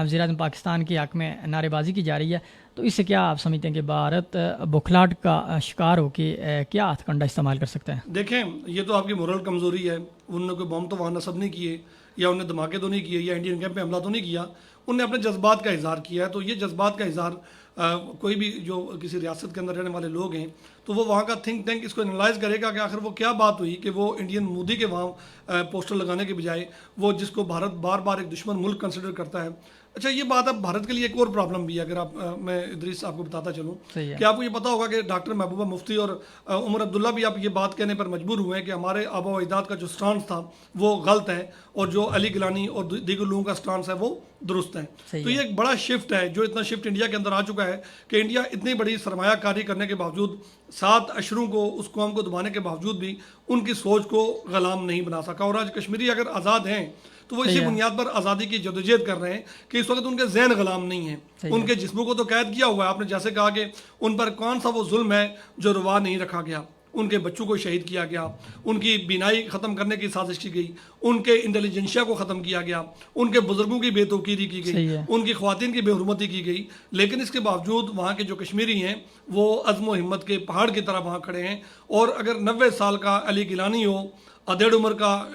وزیر اعظم پاکستان کے حق میں نعرے بازی کی جا رہی ہے, تو اس سے کیا آپ سمجھتے ہیں کہ بھارت بکھلاٹ کا شکار ہو کے کیا ہتھ کنڈا استعمال کر سکتا ہے؟ دیکھیں, یہ تو آپ کی مورل کمزوری ہے. انہوں نے کوئی بم تو وہاں نصب نہیں کیے, یا انہوں نے دھماکے تو نہیں کیے, یا انڈین کیمپ پہ حملہ تو نہیں کیا. انہوں نے اپنے جذبات کا اظہار کیا ہے. تو یہ جذبات کا اظہار کوئی بھی جو کسی ریاست کے اندر رہنے والے لوگ ہیں تو وہ وہاں کا تھنک ٹینک اس کو انالائز کرے گا کہ آخر وہ کیا بات ہوئی کہ وہ انڈین مودی کے وہاں پوسٹر لگانے کے بجائے وہ جس کو بھارت بار بار ایک دشمن ملک کنسیڈر کرتا ہے. اچھا, یہ بات اب بھارت کے لیے ایک اور پرابلم بھی ہے. اگر آپ میں ادریس آپ کو بتاتا چلوں کہ آپ کو یہ پتا ہوگا کہ ڈاکٹر محبوبہ مفتی اور عمر عبداللہ بھی آپ یہ بات کہنے پر مجبور ہوئے ہیں کہ ہمارے آبا و اجداد کا جو سٹانس تھا وہ غلط ہے, اور جو علی گیلانی اور دیگر لوگوں کا سٹانس ہے وہ درست ہے. تو یہ ایک بڑا شفٹ ہے, جو اتنا شفٹ انڈیا کے اندر آ چکا ہے کہ انڈیا اتنی بڑی سرمایہ کاری کرنے کے باوجود 7 اشروں کو اس قوم کو دبانے کے باوجود بھی ان کی سوچ کو غلام نہیں بنا سکا. اور آج کشمیری اگر آزاد ہیں تو وہ اسی بنیاد پر آزادی کی جدوجہد کر رہے ہیں کہ اس وقت ان کے ذہن غلام نہیں ہیں, ان کے جسموں کو تو قید کیا ہوا ہے. آپ نے جیسے کہا کہ ان پر کون سا وہ ظلم ہے جو روا نہیں رکھا گیا. ان کے بچوں کو شہید کیا گیا, ان کی بینائی ختم کرنے کی سازش کی گئی, ان کے انٹیلیجنشیا کو ختم کیا گیا, ان کے بزرگوں کی بے توقیری کی گئی, ان کی خواتین کی بے حرمتی کی گئی. لیکن اس کے باوجود وہاں کے جو کشمیری ہیں وہ عزم و ہمت کے پہاڑ کی طرح وہاں کھڑے ہیں. اور اگر 90 سال کا علی گیلانی ہو, ادھیڑ عمر کا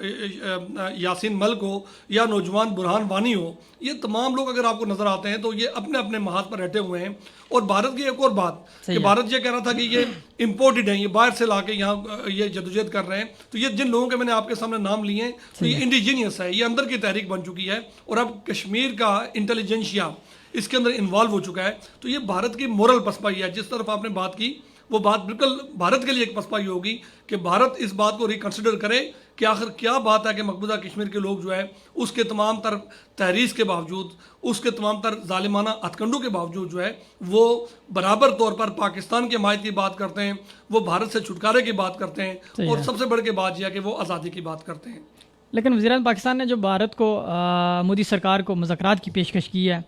یاسین ملک ہو, یا نوجوان برہان وانی ہو, یہ تمام لوگ اگر آپ کو نظر آتے ہیں تو یہ اپنے اپنے محاذ پر رہتے ہوئے ہیں. اور بھارت کی ایک اور بات کہ بھارت یہ کہہ رہا تھا کہ یہ امپورٹڈ ہیں, یہ باہر سے لا کے یہاں یہ جدوجہد کر رہے ہیں. تو یہ جن لوگوں کے میں نے آپ کے سامنے نام لیے ہیں تو یہ انڈیجینیس ہے, یہ اندر کی تحریک بن چکی ہے, اور اب کشمیر کا انٹیلیجنشیا اس کے اندر انوالو ہو چکا ہے. تو یہ بھارت کی مورل پسپائی ہے. جس طرف آپ نے بات کی وہ بات بالکل بھارت کے لیے ایک پسپائی ہوگی کہ بھارت اس بات کو ریکنسیڈر کرے کہ آخر کیا بات ہے کہ مقبوضہ کشمیر کے لوگ جو ہے اس کے تمام تر تحریض کے باوجود, اس کے تمام تر ظالمانہ ہتھ کنڈوں کے باوجود جو ہے وہ برابر طور پر پاکستان کی حمایت کی بات کرتے ہیں, وہ بھارت سے چھٹکارے کی بات کرتے ہیں, اور سب سے بڑھ کے بات یہ ہے کہ وہ آزادی کی بات کرتے ہیں. لیکن وزیر اعظم پاکستان نے جو بھارت کو مودی سرکار کو مذاکرات کی پیشکش کی ہے,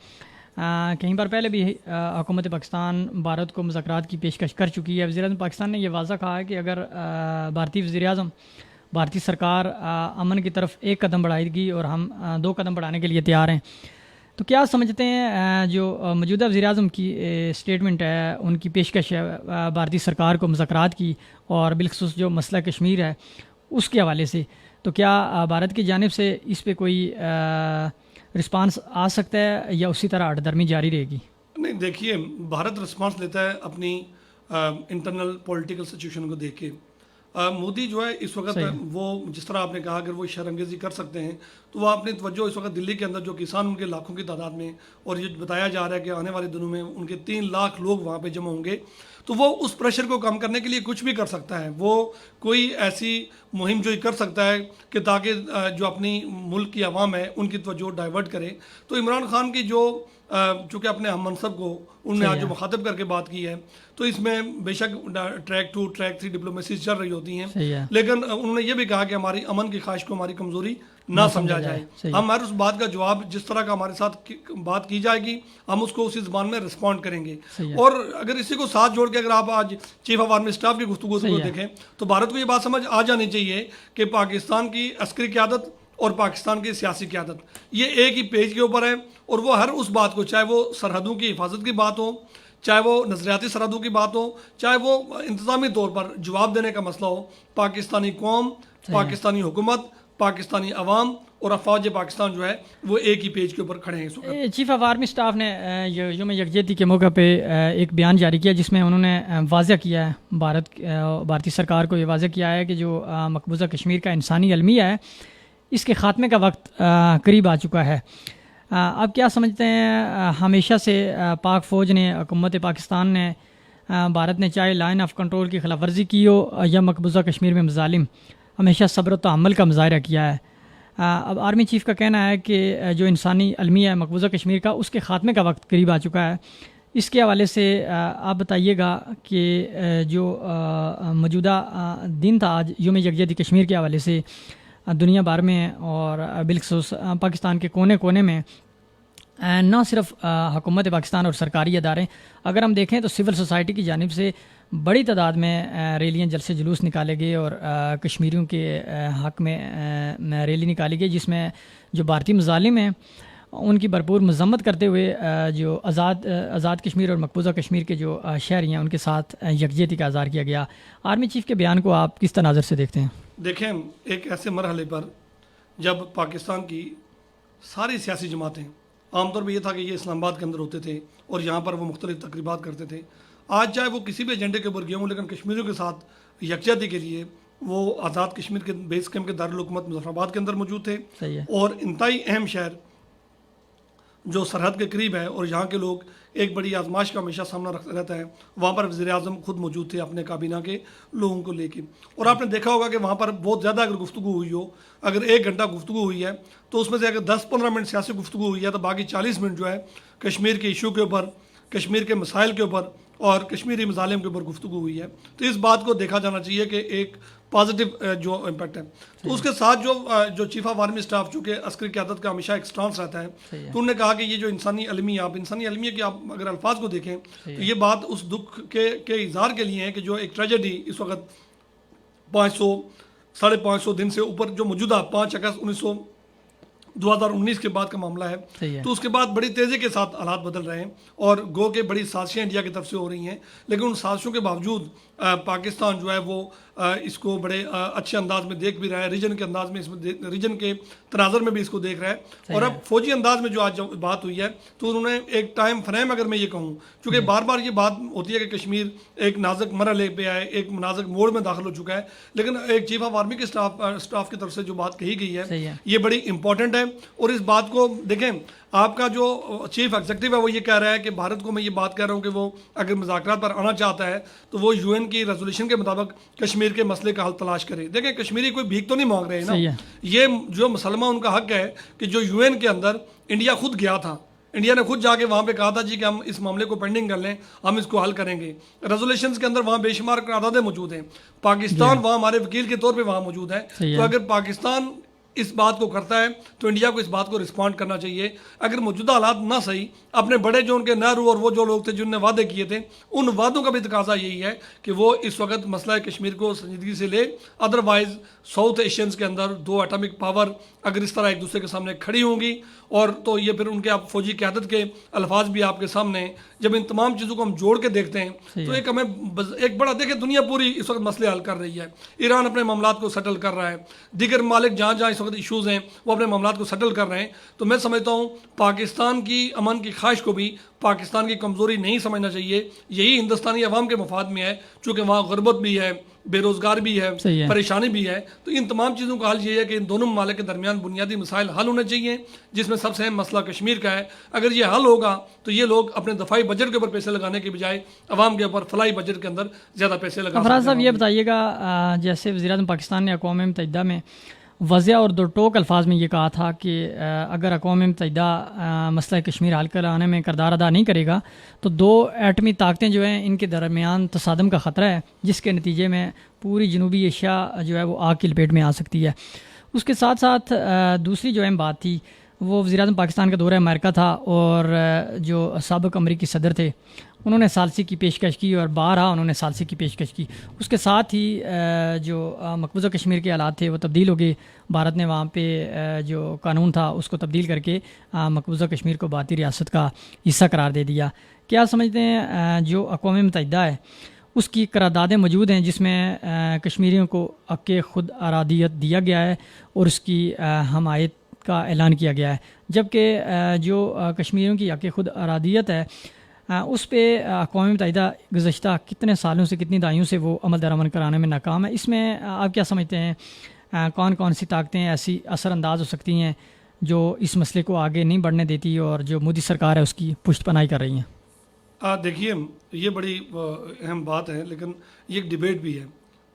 کہیں بار پہلے بھی حکومت پاکستان بھارت کو مذاکرات کی پیشکش کر چکی ہے. وزیر اعظم پاکستان نے یہ واضح کہا ہے کہ اگر بھارتی وزیر اعظم بھارتی سرکار امن کی طرف ایک قدم بڑھائے گی اور ہم 2 قدم بڑھانے کے لیے تیار ہیں. تو کیا سمجھتے ہیں جو موجودہ وزیر اعظم کی اسٹیٹمنٹ ہے, ان کی پیشکش ہے بھارتی سرکار کو مذاکرات کی, اور بالخصوص جو مسئلہ کشمیر ہے اس کے حوالے سے, تو کیا بھارت کی جانب سے اس پہ کوئی رسپانس آ سکتا ہے یا اسی طرح ہٹ درمی جاری رہے گی؟ نہیں, دیکھیے, بھارت رسپانس لیتا ہے اپنی انٹرنل پولیٹیکل سچویشن کو دیکھ کے. مودی جو ہے اس وقت وہ جس طرح آپ نے کہا اگر وہ شرانگیزی کر سکتے ہیں تو وہ اپنی توجہ اس وقت دلی کے اندر جو کسان ان کے لاکھوں کی تعداد میں, اور یہ بتایا جا رہا ہے کہ آنے والے دنوں میں ان کے 3 لاکھ لوگ وہاں پہ جمع ہوں گے, تو وہ اس پریشر کو کم کرنے کے لیے کچھ بھی کر سکتا ہے. وہ کوئی ایسی مہم جو کر سکتا ہے کہ تاکہ جو اپنی ملک کی عوام ہے ان کی توجہ ڈائیورٹ کرے. تو عمران خان کی جو چونکہ اپنے ہم منصب کو انہوں نے آج جو مخاطب کر کے بات کی ہے، تو اس میں بے شک ٹریک 2 ٹریک 3 ڈپلومیسیز چل رہی ہوتی ہیں، لیکن انہوں نے یہ بھی کہا کہ ہماری امن کی خواہش کو ہماری کمزوری نہ سمجھا جائے. ہم ہمارے اس بات کا جواب جس طرح کا ہمارے ساتھ بات کی جائے گی ہم اس کو اسی زبان میں رسپونڈ کریں گے. اور اگر اسی کو ساتھ جوڑ کے اگر آپ آج چیف آف آرمی اسٹاف کی گفتگو کو دیکھیں تو بھارت کو یہ بات سمجھ آ جانی چاہیے کہ پاکستان کی عسکری قیادت اور پاکستان کی سیاسی قیادت یہ ایک ہی پیج کے اوپر ہے، اور وہ ہر اس بات کو، چاہے وہ سرحدوں کی حفاظت کی بات ہو، چاہے وہ نظریاتی سرحدوں کی بات ہو، چاہے وہ انتظامی طور پر جواب دینے کا مسئلہ ہو، پاکستانی قوم، پاکستانی حکومت، پاکستانی عوام اور افواج پاکستان جو ہے وہ ایک ہی پیج کے اوپر کھڑے ہیں اس وقت. چیف آف آرمی اسٹاف نے یوم یکجہتی کے موقع پہ ایک بیان جاری کیا جس میں انہوں نے واضح کیا ہے، بھارتی سرکار کو یہ واضح کیا ہے کہ جو مقبوضہ کشمیر کا انسانی المیہ ہے اس کے خاتمے کا وقت قریب آ چکا ہے. اب کیا سمجھتے ہیں، ہمیشہ سے پاک فوج نے، حکومت پاکستان نے، بھارت نے چاہے لائن آف کنٹرول کی خلاف ورزی کی ہو یا مقبوضہ کشمیر میں مظالم، ہمیشہ صبر و تحمل کا مظاہرہ کیا ہے. اب آرمی چیف کا کہنا ہے کہ جو انسانی المیہ ہے مقبوضہ کشمیر کا اس کے خاتمے کا وقت قریب آ چکا ہے. اس کے حوالے سے آپ بتائیے گا کہ جو موجودہ دن تھا آج یوم یکجہتی کشمیر کے حوالے سے دنیا بھر میں اور بالخصوص پاکستان کے کونے کونے میں نہ صرف حکومت پاکستان اور سرکاری ادارے، اگر ہم دیکھیں تو سول سوسائٹی کی جانب سے بڑی تعداد میں ریلیاں، جلسے جلوس نکالے گئے اور کشمیریوں کے حق میں ریلی نکالی گئی جس میں جو بھارتی مظالم ہیں ان کی بھرپور مذمت کرتے ہوئے جو آزاد کشمیر اور مقبوضہ کشمیر کے جو شہری ہیں ان کے ساتھ یکجہتی کا اظہار کیا گیا. آرمی چیف کے بیان کو آپ کس تناظر سے دیکھتے ہیں؟ دیکھیں، ایک ایسے مرحلے پر جب پاکستان کی ساری سیاسی جماعتیں، عام طور پہ یہ تھا کہ یہ اسلام آباد کے اندر ہوتے تھے اور یہاں پر وہ مختلف تقریبات کرتے تھے، آج چاہے وہ کسی بھی ایجنڈے کے اوپر گئے ہوں لیکن کشمیریوں کے ساتھ یکجہتی کے لیے وہ آزاد کشمیر کے بیس کیمپ کے دارالحکومت مظفر آباد کے اندر موجود تھے. اور انتہائی اہم شہر جو سرحد کے قریب ہے اور یہاں کے لوگ ایک بڑی آزمائش کا ہمیشہ سامنا رہتا ہے، وہاں پر وزیر اعظم خود موجود تھے اپنے کابینہ کے لوگوں کو لے کے. اور آپ نے دیکھا ہوگا کہ وہاں پر بہت زیادہ اگر گفتگو ہوئی ہو، اگر 1 گھنٹہ گفتگو ہوئی ہے تو اس میں سے اگر 10-15 منٹ سیاسی گفتگو ہوئی ہے تو باقی 40 منٹ جو ہے کشمیر کے ایشو کے اوپر، کشمیر کے مسائل کے اوپر اور کشمیری مظالم کے اوپر گفتگو ہوئی ہے. تو اس بات کو دیکھا جانا چاہیے کہ ایک پازیٹیو جو امپیکٹ ہے. تو اس کے ساتھ جو چیف آف آرمی اسٹاف چونکہ عسکری قیادت کا ہمیشہ ایک سٹانس رہتا ہے، تو انہوں نے کہا کہ یہ جو انسانی المیہ، آپ انسانی المیہ کے آپ اگر الفاظ کو دیکھیں تو یہ بات اس دکھ کے اظہار کے لیے ہے کہ جو ایک ٹریجڈی اس وقت 500-550 دن سے اوپر جو موجودہ 5 اگست 2019 کے بعد کا معاملہ ہے، تو اس کے بعد بڑی تیزی کے ساتھ حالات بدل رہے ہیں اور گو کہ بڑی سازشیں انڈیا کی طرف سے ہو رہی ہیں، لیکن ان سازشوں کے باوجود پاکستان جو ہے وہ اس کو بڑے اچھے انداز میں دیکھ بھی رہا ہے، ریجن کے انداز میں، ریجن کے تناظر میں بھی اس کو دیکھ رہا ہے. اور اب فوجی انداز میں جو آج بات ہوئی ہے تو انہوں نے ایک ٹائم فریم، اگر میں یہ کہوں، چونکہ بار بار یہ بات ہوتی ہے کہ کشمیر ایک نازک مرحلے پہ آئے، ایک نازک موڑ میں داخل ہو چکا ہے، لیکن ایک چیف آف آرمی کے اسٹاف کی طرف سے جو بات کہی گئی ہے یہ بڑی امپورٹنٹ ہے. اور اس بات کو دیکھیں، آپ کا جو چیف ایگزیکٹو ہے وہ یہ کہہ رہا ہے کہ بھارت کو میں یہ بات کہہ رہا ہوں کہ وہ اگر مذاکرات پر آنا چاہتا ہے تو وہ UN کی ریزولوشن کے مطابق کشمیر کے مسئلے کا حل تلاش کرے. دیکھیں، کشمیری کوئی بھیک تو نہیں مانگ رہے نا، یہ جو مسلمہ ان کا حق ہے کہ جو UN کے اندر انڈیا خود گیا تھا، انڈیا نے خود جا کے وہاں پہ کہا تھا جی کہ ہم اس معاملے کو پینڈنگ کر لیں، ہم اس کو حل کریں گے. ریزولوشنز کے اندر وہاں بے شمار قراردادیں موجود ہیں، پاکستان وہاں ہمارے وکیل کے طور پہ وہاں موجود ہے. تو اگر پاکستان اس بات کو کرتا ہے تو انڈیا کو اس بات کو رسپونڈ کرنا چاہیے. اگر موجودہ حالات نہ صحیح، اپنے بڑے جو ان کے نہرو اور وہ جو لوگ تھے جن نے وعدے کیے تھے، ان وعدوں کا بھی تقاضا یہی ہے کہ وہ اس وقت مسئلہ کشمیر کو سنجیدگی سے لے. ادروائز ساؤتھ ایشینز کے اندر 2 ایٹمک پاور اگر اس طرح ایک دوسرے کے سامنے کھڑی ہوں گی، اور تو یہ پھر ان کے آپ فوجی قیادت کے الفاظ بھی آپ کے سامنے ہیں. جب ان تمام چیزوں کو ہم جوڑ کے دیکھتے ہیں تو ایک ہمیں ایک بڑا، دیکھیں دنیا پوری اس وقت مسئلے حل کر رہی ہے. ایران اپنے معاملات کو سیٹل کر رہا ہے، دیگر ممالک جہاں جہاں اس وقت ایشوز ہیں وہ اپنے معاملات کو سیٹل کر رہے ہیں. تو میں سمجھتا ہوں پاکستان کی امن کی خواہش کو بھی پاکستان کی کمزوری نہیں سمجھنا چاہیے. یہی ہندوستانی عوام کے مفاد میں ہے، چونکہ وہاں غربت بھی ہے، بے روزگار بھی ہے، پریشانی بھی ہے. تو ان تمام چیزوں کا حل یہ ہے کہ ان دونوں ممالک کے درمیان بنیادی مسائل حل ہونے چاہیے، جس میں سب سے اہم مسئلہ کشمیر کا ہے. اگر یہ حل ہوگا تو یہ لوگ اپنے دفاعی بجٹ کے اوپر پیسے لگانے کے بجائے عوام کے اوپر فلاحی بجٹ کے اندر زیادہ پیسے لگا. افراز صاحب یہ بتائیے گا، جیسے وزیر اعظم پاکستان نے اقوام متحدہ میں واضح اور دو ٹوک الفاظ میں یہ کہا تھا کہ اگر اقوام متحدہ مسئلہ کشمیر حل کرانے میں کردار ادا نہیں کرے گا تو دو ایٹمی طاقتیں جو ہیں ان کے درمیان تصادم کا خطرہ ہے، جس کے نتیجے میں پوری جنوبی ایشیا جو ہے وہ آگ کی لپیٹ میں آ سکتی ہے۔ اس کے ساتھ ساتھ دوسری جو اہم بات تھی وہ وزیر اعظم پاکستان کا دورہ امریکہ تھا، اور جو سابق امریکی صدر تھے انہوں نے ثالثی کی پیشکش کی، اور بارہا انہوں نے ثالثی کی پیشکش کی۔ اس کے ساتھ ہی جو مقبوضہ کشمیر کے حالات تھے وہ تبدیل ہو گئے۔ بھارت نے وہاں پہ جو قانون تھا اس کو تبدیل کر کے مقبوضہ کشمیر کو بھارتی ریاست کا حصہ قرار دے دیا۔ کیا سمجھتے ہیں جو اقوام متحدہ ہے اس کی قراردادیں موجود ہیں جس میں کشمیریوں کو حق خود ارادیت دیا گیا ہے اور اس کی حمایت کا اعلان کیا گیا ہے، جبکہ جو کشمیریوں کی حق خود ارادیت ہے اس پہ اقوام متحدہ گزشتہ کتنے سالوں سے، کتنی دہائیوں سے وہ عمل درآمد کرانے میں ناکام ہے۔ اس میں آپ کیا سمجھتے ہیں کون کون سی طاقتیں ایسی اثر انداز ہو سکتی ہیں جو اس مسئلے کو آگے نہیں بڑھنے دیتی اور جو مودی سرکار ہے اس کی پشت پناہی کر رہی ہیں؟ دیکھیے یہ بڑی اہم بات ہے، لیکن یہ ایک ڈیبیٹ بھی ہے۔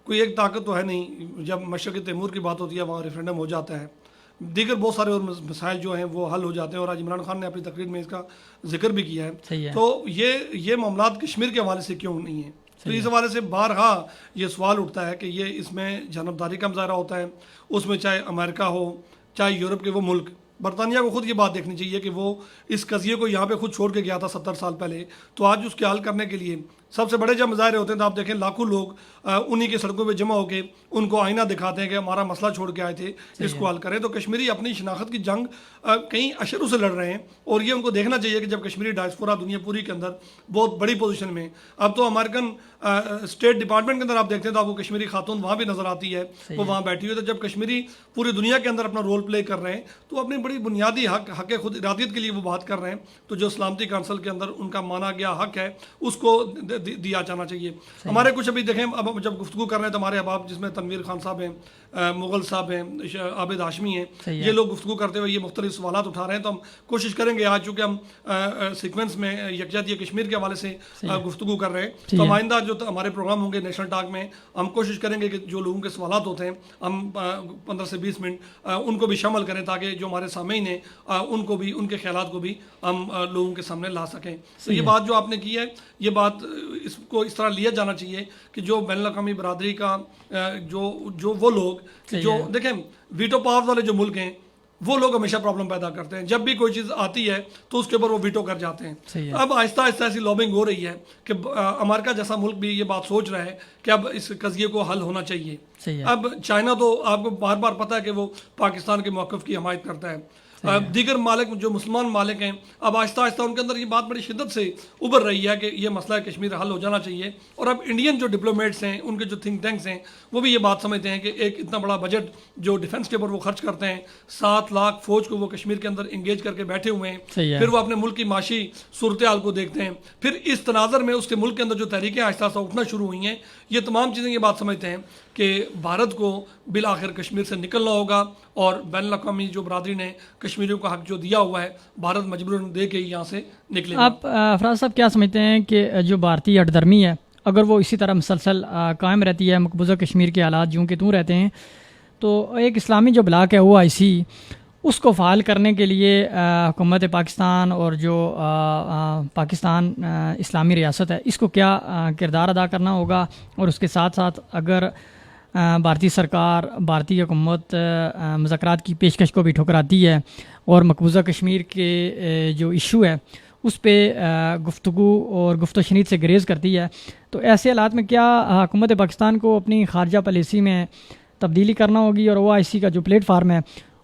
کوئی ایک طاقت تو ہے نہیں۔ جب مشرق تیمور کی بات ہوتی ہے وہاں ریفرینڈم ہو جاتا ہے، دیگر بہت سارے اور مسائل جو ہیں وہ حل ہو جاتے ہیں، اور آج عمران خان نے اپنی تقریر میں اس کا ذکر بھی کیا ہے۔ تو یہ معاملات کشمیر کے حوالے سے کیوں نہیں ہیں؟ تو اس حوالے سے بارہا یہ سوال اٹھتا ہے کہ یہ اس میں جانبداری کا مظاہرہ ہوتا ہے، اس میں چاہے امریکہ ہو چاہے یورپ کے وہ ملک۔ برطانیہ کو خود یہ بات دیکھنی چاہیے کہ وہ اس قضیے کو یہاں پہ خود چھوڑ کے گیا تھا 70 سال پہلے، تو آج اس کے حل کرنے کے لیے سب سے بڑے جب مظاہرے ہوتے ہیں تو آپ دیکھیں لاکھوں لوگ انہی کے سڑکوں پہ جمع ہو کے ان کو آئینہ دکھاتے ہیں کہ ہمارا مسئلہ چھوڑ کے آئے تھے، اس کو حل کریں۔ تو کشمیری اپنی شناخت کی جنگ کئی اشروں سے لڑ رہے ہیں، اور یہ ان کو دیکھنا چاہیے کہ جب کشمیری ڈائسپورا دنیا پوری کے اندر بہت بڑی پوزیشن میں، اب تو امریکن اسٹیٹ ڈپارٹمنٹ کے اندر آپ دیکھتے ہیں تو آپ کو کشمیری خاتون وہاں بھی نظر آتی ہے، وہ وہاں بیٹھی ہوئی ہے۔ تو جب کشمیری پوری دنیا کے اندر اپنا رول پلے کر رہے ہیں تو اپنی بڑی بنیادی حق خود ارادیت کے لیے وہ بات کر رہے ہیں، تو جو سلامتی کونسل کے اندر ان کا مانا گیا حق ہے اس کو دیا جانا چاہیے۔ ہمارے کچھ ابھی دیکھیں اب جب گفتگو کر رہے ہیں تو ہمارے احباب جس میں تنویر خان صاحب ہیں، مغل صاحب ہیں، عابد ہاشمی ہیں، یہ لوگ گفتگو کرتے ہوئے یہ مختلف سوالات اٹھا رہے ہیں، تو ہم کوشش کریں گے آج چونکہ ہم سیکوینس میں یکجہتی کشمیر کے حوالے سے گفتگو کر رہے ہیں، تو ہم آئندہ جو ہمارے پروگرام ہوں گے نیشنل ٹاک میں ہم کوشش کریں گے کہ جو لوگوں کے سوالات ہوتے ہیں ہم 15 سے 20 منٹ ان کو بھی شامل کریں، تاکہ جو ہمارے سامعین ہیں ان کو بھی، ان کے خیالات کو بھی ہم لوگوں کے سامنے لا سکیں۔ تو یہ بات جو آپ نے کی ہے، یہ بات اس کو اس طرح لیا جانا چاہیے کہ جو بین الاقوامی برادری کا جو وہ لوگ جو دیکھیں ویٹو پاور والے جو ملک ہیں وہ لوگ ہمیشہ پرابلم پیدا کرتے ہیں، جب بھی کوئی چیز آتی ہے تو اس کے اوپر وہ ویٹو کر جاتے ہیں۔ اب آہستہ آہستہ ایسی لابنگ ہو رہی ہے کہ امریکہ جیسا ملک بھی یہ بات سوچ رہا ہے کہ اب اس قضیے کو حل ہونا چاہیے۔ اب چائنا تو آپ کو بار بار پتہ ہے کہ وہ پاکستان کے موقف کی حمایت کرتا ہے، دیگر مالک جو مسلمان مالک ہیں اب آہستہ آہستہ ان کے اندر یہ بات بڑی شدت سے ابھر رہی ہے کہ یہ مسئلہ کشمیر حل ہو جانا چاہیے، اور اب انڈین جو ڈپلومیٹس ہیں، ان کے جو تھنک ٹینکس ہیں، وہ بھی یہ بات سمجھتے ہیں کہ ایک اتنا بڑا بجٹ جو ڈیفنس کے اوپر وہ خرچ کرتے ہیں، 7 لاکھ فوج کو وہ کشمیر کے اندر انگیج کر کے بیٹھے ہوئے ہیں، پھر وہ اپنے ملک کی معاشی صورتحال کو دیکھتے ہیں، پھر اس تناظر میں اس کے ملک کے اندر جو تحریکیں آہستہ آہستہ اٹھنا شروع ہوئی ہیں، یہ تمام چیزیں یہ بات سمجھتے ہیں کہ بھارت کو بالآخر کشمیر سے نکلنا ہوگا، اور بین الاقوامی جو برادری نے کشمیریوں کا حق جو دیا ہوا ہے بھارت مجبوراً دے کے یہاں سے نکلے۔ آپ افراز صاحب کیا سمجھتے ہیں کہ جو بھارتی ہٹ درمی ہے اگر وہ اسی طرح مسلسل قائم رہتی ہے، مقبوضہ کشمیر کے حالات جوں کہ توں رہتے ہیں، تو ایک اسلامی جو بلاک ہے OIC اس کو فعال کرنے کے لیے حکومت پاکستان اور جو پاکستان اسلامی ریاست ہے اس کو کیا کردار ادا کرنا ہوگا، اور اس کے ساتھ ساتھ اگر بھارتی سرکار، بھارتی حکومت مذاکرات کی پیشکش کو بھی ٹھکراتی ہے اور مقبوضہ کشمیر کے جو ایشو ہے اس پہ گفتگو اور گفت و شنید سے گریز کرتی ہے، تو ایسے حالات میں کیا حکومت پاکستان کو اپنی خارجہ پالیسی میں تبدیلی کرنا ہوگی، اور OIC کا جو پلیٹ فارم ہے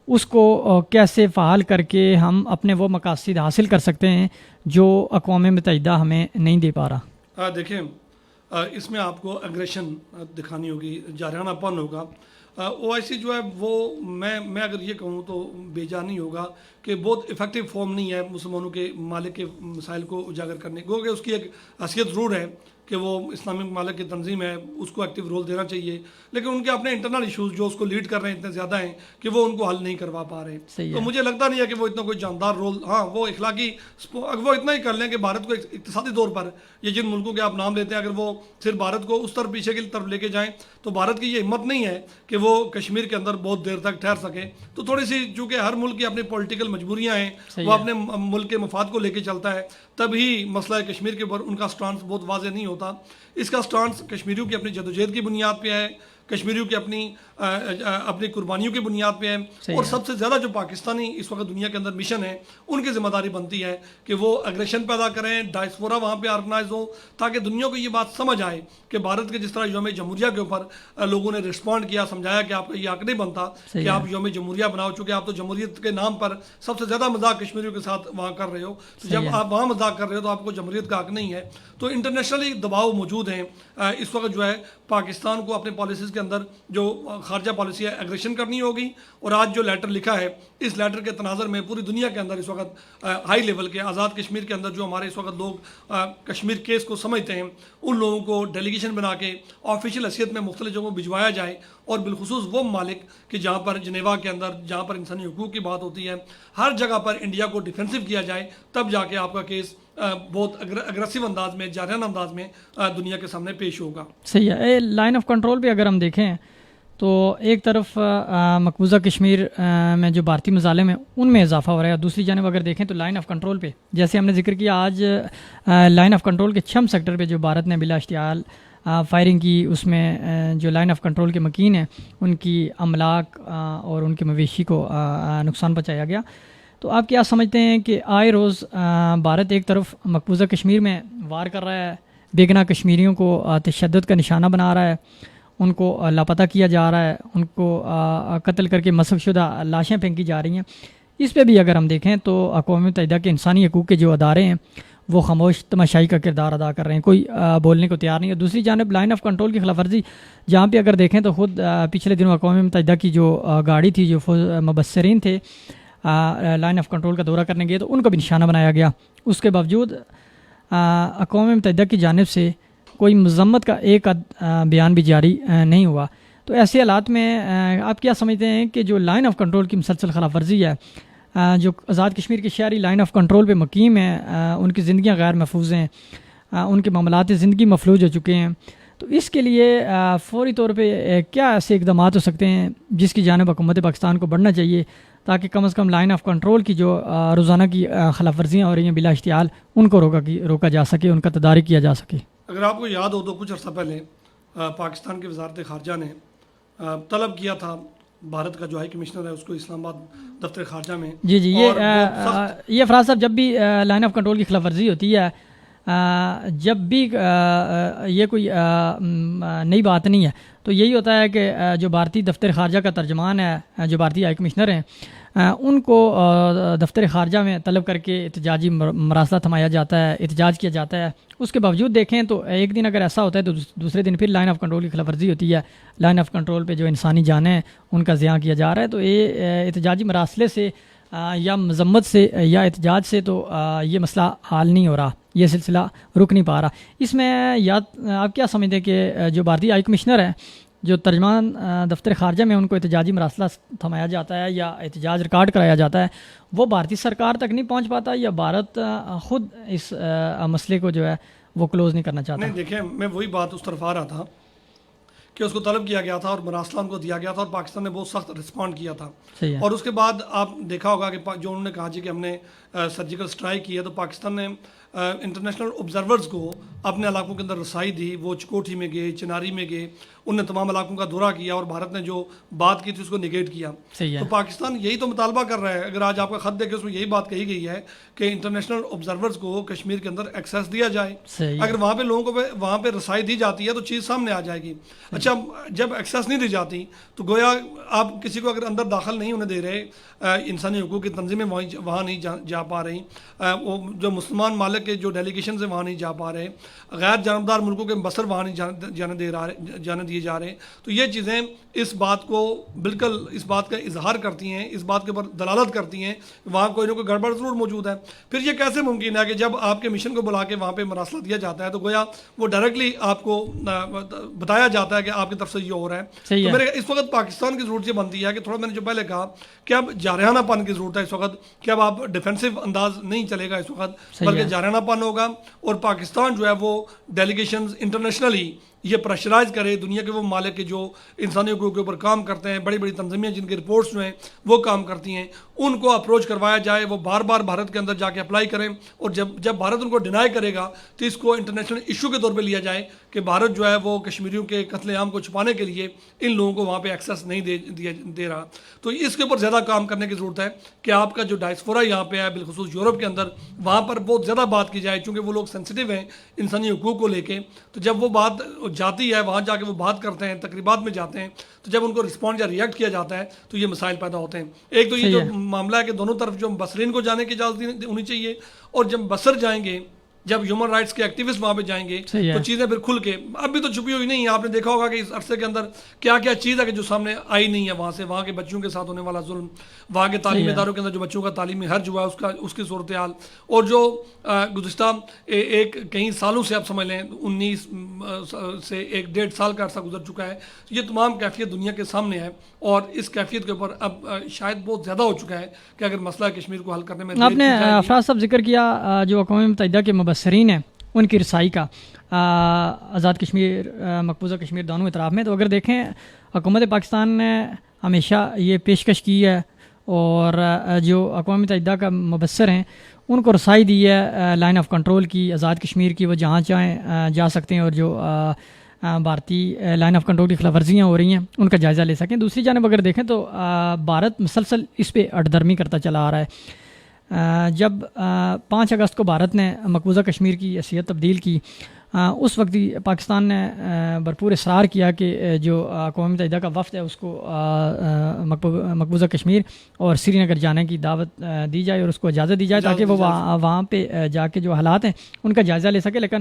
اس کو کیسے فعال کر کے ہم اپنے وہ مقاصد حاصل کر سکتے ہیں جو اقوام متحدہ ہمیں نہیں دے پا رہا؟ دیکھیں اس میں آپ کو اگریشن دکھانی ہوگی، جارحانہ پن ہوگا۔ OIC جو ہے وہ میں اگر یہ کہوں تو بے جا نہیں ہوگا کہ بہت افیکٹو فارم نہیں ہے مسلمانوں کے مالک کے مسائل کو اجاگر کرنے، کیونکہ اس کی ایک حیثیت ضرور ہے کہ وہ اسلامی ممالک کی تنظیم ہے اس کو ایکٹیو رول دینا چاہیے، لیکن ان کے اپنے انٹرنل ایشوز جو اس کو لیڈ کر رہے ہیں اتنے زیادہ ہیں کہ وہ ان کو حل نہیں کروا پا رہے. تو مجھے لگتا نہیں ہے کہ وہ اتنا کوئی جاندار رول، ہاں وہ اخلاقی وہ اتنا ہی کر لیں کہ بھارت کو اقتصادی طور پر یہ جن ملکوں کے آپ نام لیتے ہیں اگر وہ صرف بھارت کو اس طرف پیچھے کی طرف لے کے جائیں تو بھارت کی یہ ہمت نہیں ہے کہ وہ کشمیر کے اندر بہت دیر تک ٹھہر سکے. تو تھوڑی سی چونکہ ہر ملک کی اپنی پولیٹیکل مجبوریاں ہیں، وہ اپنے ملک کے مفاد کو لے کے چلتا ہے، تبھی مسئلہ کشمیر کے اوپر ان کا سٹانس بہت واضح نہیں ہوتا. اس کا سٹانس کشمیریوں کی اپنی جدوجہد کی بنیاد پہ ہے، کشمیریوں کی اپنی قربانیوں کی بنیاد پہ ہے، اور سب سے زیادہ جو پاکستانی اس وقت دنیا کے اندر مشن ہے ان کی ذمہ داری بنتی ہے کہ وہ اگریشن پیدا کریں، ڈائسپورا وہاں پہ آرگنائز ہو، تاکہ دنیا کو یہ بات سمجھ آئے کہ بھارت کے جس طرح یوم جمہوریہ کے اوپر لوگوں نے رسپونڈ کیا، سمجھایا کہ آپ کا یہ حق نہیں بنتا کہ آپ یوم جمہوریہ بناؤ، چونکہ آپ تو جمہوریت کے نام پر سب سے زیادہ مذاق کشمیریوں کے ساتھ وہاں کر رہے ہو. تو جب آپ وہاں مذاق کر رہے ہو تو آپ کو جمہوریت کا حق نہیں ہے. تو انٹرنیشنلی دباؤ موجود ہیں اس وقت جو ہے پاکستان کو اپنے پالیسیز کے اندر جو خارجہ پالیسی ہے ایگریشن کرنی ہوگی. اور آج جو لیٹر لکھا ہے اس لیٹر کے تناظر میں پوری دنیا کے اندر اس وقت ہائی لیول کے آزاد کشمیر کے اندر جو ہمارے اس وقت لوگ کشمیر کیس کو سمجھتے ہیں ان لوگوں کو ڈیلیگیشن بنا کے آفیشیل حیثیت میں مختلف جگہوں بھجوایا جائے، اور بالخصوص وہ ممالک کہ جہاں پر جنیوا کے اندر جہاں پر انسانی حقوق کی بات ہوتی ہے ہر جگہ پر انڈیا کو ڈیفینسو کیا جائے، تب جا کے آپ کا کیس بہت اگریسو انداز میں، جارحانہ انداز میں دنیا کے سامنے پیش ہوگا. صحیح ہے. لائن آف کنٹرول پہ اگر ہم دیکھیں تو ایک طرف مقبوضہ کشمیر میں جو بھارتی مظالم ہیں ان میں اضافہ ہو رہا ہے، اور دوسری جانب اگر دیکھیں تو لائن آف کنٹرول پہ جیسے ہم نے ذکر کیا آج لائن آف کنٹرول کے چھم سیکٹر پہ جو بھارت نے بلا اشتعال فائرنگ کی، اس میں جو لائن آف کنٹرول کے مکین ہیں ان کی املاک اور ان کے مویشی کو نقصان پہنچایا گیا. تو آپ کیا سمجھتے ہیں کہ آئے روز بھارت ایک طرف مقبوضہ کشمیر میں وار کر رہا ہے، بے گناہ کشمیریوں کو تشدد کا نشانہ بنا رہا ہے، ان کو لاپتہ کیا جا رہا ہے، ان کو قتل کر کے مسخ شدہ لاشیں پھینکی جا رہی ہیں، اس پہ بھی اگر ہم دیکھیں تو اقوام متحدہ کے انسانی حقوق کے جو ادارے ہیں وہ خاموش تماشائی کا کردار ادا کر رہے ہیں، کوئی بولنے کو تیار نہیں ہے. دوسری جانب لائن آف کنٹرول کی خلاف ورزی جہاں پہ اگر دیکھیں تو خود پچھلے دنوں اقوام متحدہ کی جو گاڑی تھی جو مبصرین تھے لائن آف کنٹرول کا دورہ کرنے گئے تو ان کو بھی نشانہ بنایا گیا. اس کے باوجود اقوام متحدہ کی جانب سے کوئی مذمت کا ایک بیان بھی جاری نہیں ہوا. تو ایسے حالات میں آپ کیا سمجھتے ہیں کہ جو لائن آف کنٹرول کی مسلسل خلاف ورزی ہے، جو آزاد کشمیر کے شہری لائن آف کنٹرول پہ مقیم ہیں ان کی زندگیاں غیر محفوظ ہیں، ان کے معاملات زندگی مفلوج ہو چکے ہیں، تو اس کے لیے فوری طور پہ کیا ایسے اقدامات ہو سکتے ہیں جس کی جانب حکومت پاکستان کو بڑھنا چاہیے تاکہ کم از کم لائن آف کنٹرول کی جو روزانہ کی خلاف ورزیاں ہو رہی ہیں بلا اشتعال ان کو روکا جا سکے، ان کا تدارک کیا جا سکے؟ اگر آپ کو یاد ہو تو کچھ عرصہ پہلے پاکستان کی وزارت خارجہ نے طلب کیا تھا بھارت کا جو ہائی کمشنر ہے اس کو اسلام آباد دفتر خارجہ میں. جی یہ افراز صاحب جب بھی لائن آف کنٹرول کی خلاف ورزی ہوتی ہے، جب بھی یہ کوئی نئی بات نہیں ہے تو یہی ہوتا ہے کہ جو بھارتی دفتر خارجہ کا ترجمان ہے، جو بھارتی ہائی کمشنر ہیں، ان کو دفتر خارجہ میں طلب کر کے احتجاجی مراسلہ تھمایا جاتا ہے، احتجاج کیا جاتا ہے. اس کے باوجود دیکھیں تو ایک دن اگر ایسا ہوتا ہے تو دوسرے دن پھر لائن آف کنٹرول کی خلاف ورزی ہوتی ہے، لائن آف کنٹرول پہ جو انسانی جانیں ان کا ضیاع کیا جا رہا ہے. تو یہ احتجاجی مراسلے سے یا مذمت سے یا احتجاج سے تو یہ مسئلہ حل نہیں ہو رہا، یہ سلسلہ رک نہیں پا رہا. اس میں آپ کیا سمجھتے ہیں کہ جو بھارتی ہائی کمشنر ہیں، جو ترجمان دفتر خارجہ میں ان کو احتجاجی مراسلہ تھمایا جاتا ہے یا احتجاج ریکارڈ کرایا جاتا ہے، وہ بھارتی سرکار تک نہیں پہنچ پاتا یا بھارت خود اس مسئلے کو جو ہے وہ کلوز نہیں کرنا چاہتا؟ نہیں دیکھیں، میں وہی بات اس طرف آ رہا تھا کہ اس کو طلب کیا گیا تھا اور مراسلہ ان کو دیا گیا تھا اور پاکستان نے بہت سخت رسپونڈ کیا تھا. اور اس کے بعد آپ دیکھا ہوگا کہ جو انہوں نے کہا جی کہ ہم نے سرجیکل اسٹرائک کی ہے، تو پاکستان نے انٹرنیشنل آبزرورز کو اپنے علاقوں کے اندر رسائی دی. وہ چکوٹھی میں گئے، چناری میں گئے، ان نے تمام علاقوں کا دورہ کیا اور بھارت نے جو بات کی تھی اس کو نگیٹ کیا. تو پاکستان یہی تو مطالبہ کر رہا ہے. اگر آج آپ کا خط دیکھیں اس میں یہی بات کہی گئی ہے کہ انٹرنیشنل آبزرورز کو کشمیر کے اندر ایکسیس دیا جائے. اگر وہاں پہ لوگوں کو وہاں پہ رسائی دی جاتی ہے تو چیز سامنے آ جائے گی. اچھا، جب ایکسیس نہیں دی جاتی تو گویا آپ کسی کو اگر اندر داخل نہیں ہونے دے رہے، انسانی حقوق کی تنظیمیں وہاں نہیں جا پا رہی، وہ جو مسلمان مالک ممالک کے جو ڈیلیگیشن سے وہاں نہیں جا پا رہے, غیر جانبدار ملکوں کے مبصر وہاں نہیں جانے دیے جا رہے, تو یہ چیزیں اس بات کو بالکل اس بات کا اظہار کرتی ہیں, اس بات کے اوپر دلالت کرتی ہیں کہ وہاں کوئی نہ کوئی گڑبڑ ضرور موجود ہے. پھر یہ کیسے ممکن ہے کہ جب آپ کے مشن کو بلا کے وہاں پہ مراسلہ دیا جاتا ہے تو گویا وہ ڈائریکٹلی آپ کو بتایا جاتا ہے کہ آپ کی طرف سے یہ ہو رہا ہے. تو میرے اس وقت پاکستان کی ضرورت یہ بنتی ہے کہ تھوڑا میں نے جو پہلے کہا کہ اب جارحانہ پن کی ضرورت ہے اس وقت, کہ اب آپ ڈیفینسو انداز نہیں چلے گا اس وقت, بلکہ جارحانہ پن ہوگا, اور پاکستان جو ہے وہ ڈیلیگیشنز انٹرنیشنلی یہ پریشرائز کرے دنیا کے وہ ممالک کے جو انسانی حقوق کے اوپر کام کرتے ہیں, بڑی بڑی تنظیمیں جن کے رپورٹس جو ہیں وہ کام کرتی ہیں, ان کو اپروچ کروایا جائے, وہ بار بار بھارت کے اندر جا کے اپلائی کریں, اور جب بھارت ان کو ڈینائی کرے گا تو اس کو انٹرنیشنل ایشو کے طور پہ لیا جائے کہ بھارت جو ہے وہ کشمیریوں کے قتل عام کو چھپانے کے لیے ان لوگوں کو وہاں پہ ایکسیس نہیں دے رہا. تو اس کے اوپر زیادہ کام کرنے کی ضرورت ہے کہ آپ کا جو ڈائسپورا یہاں پہ ہے بالخصوص یورپ کے اندر, وہاں پر بہت زیادہ بات کی جائے, چونکہ وہ لوگ سینسیٹیو ہیں انسانی حقوق کو لے کے. تو جب وہ بات جاتی ہے وہاں جا کے وہ بات کرتے ہیں, تقریبات میں جاتے ہیں, تو جب ان کو رسپونڈ یا ریئیکٹ کیا جاتا ہے تو یہ مسائل پیدا ہوتے ہیں. ایک تو یہ جو معاملہ ہے کہ دونوں طرف جو مبصرین کو جانے کی اجازت ہونی چاہیے, اور جب مبصر جائیں گے, جب ہیومن رائٹس کے ایکٹیوسٹ وہاں پہ جائیں گے تو چیزیں پھر کھل کے, اب بھی تو چھپی ہوئی نہیں ہے, آپ نے دیکھا ہوگا کہ اس عرصے کے اندر کیا کیا چیز ہے کہ جو سامنے آئی نہیں ہے, وہاں سے وہاں کے بچوں کے ساتھ ہونے والا ظلم, وہاں کے تعلیمی اداروں کے اندر جو بچوں کا تعلیمی حرج ہوا ہے اس کی صورتحال, اور جو گزشتہ کئی سالوں سے آپ سمجھ لیں 19 سے 1.5 سال کا عرصہ گزر چکا ہے, یہ تمام کیفیت دنیا کے سامنے ہے, اور اس کیفیت کے اوپر اب شاید بہت زیادہ ہو چکا ہے کہ اگر مسئلہ کشمیر کو حل کرنے میں آپ نے افراز صاحب ذکر کیا جو اقوام متحدہ کے مبصرین ہیں ان کی رسائی کا آزاد کشمیر مقبوضہ کشمیر دونوں اطراف میں, تو اگر دیکھیں حکومت پاکستان نے ہمیشہ یہ پیشکش کی ہے اور جو اقوام متحدہ کا مبصر ہیں ان کو رسائی دی ہے لائن آف کنٹرول کی, آزاد کشمیر کی, وہ جہاں چاہیں جا سکتے ہیں اور جو بھارتی لائن آف کنٹرول کی خلاف ورزیاں ہو رہی ہیں ان کا جائزہ لے سکیں. دوسری جانب اگر دیکھیں تو بھارت مسلسل اس پہ اٹدرمی کرتا چلا آ رہا ہے. جب 5 اگست کو بھارت نے مقبوضہ کشمیر کی حیثیت تبدیل کی, اس وقت پاکستان نے بھرپور اصرار کیا کہ جو اقوام متحدہ کا وفد ہے اس کو مقبوضہ کشمیر اور سری نگر جانے کی دعوت دی جائے اور اس کو اجازت دی جائے تاکہ وہ وہاں پہ جا کے جو حالات ہیں ان کا جائزہ لے سکے. لیکن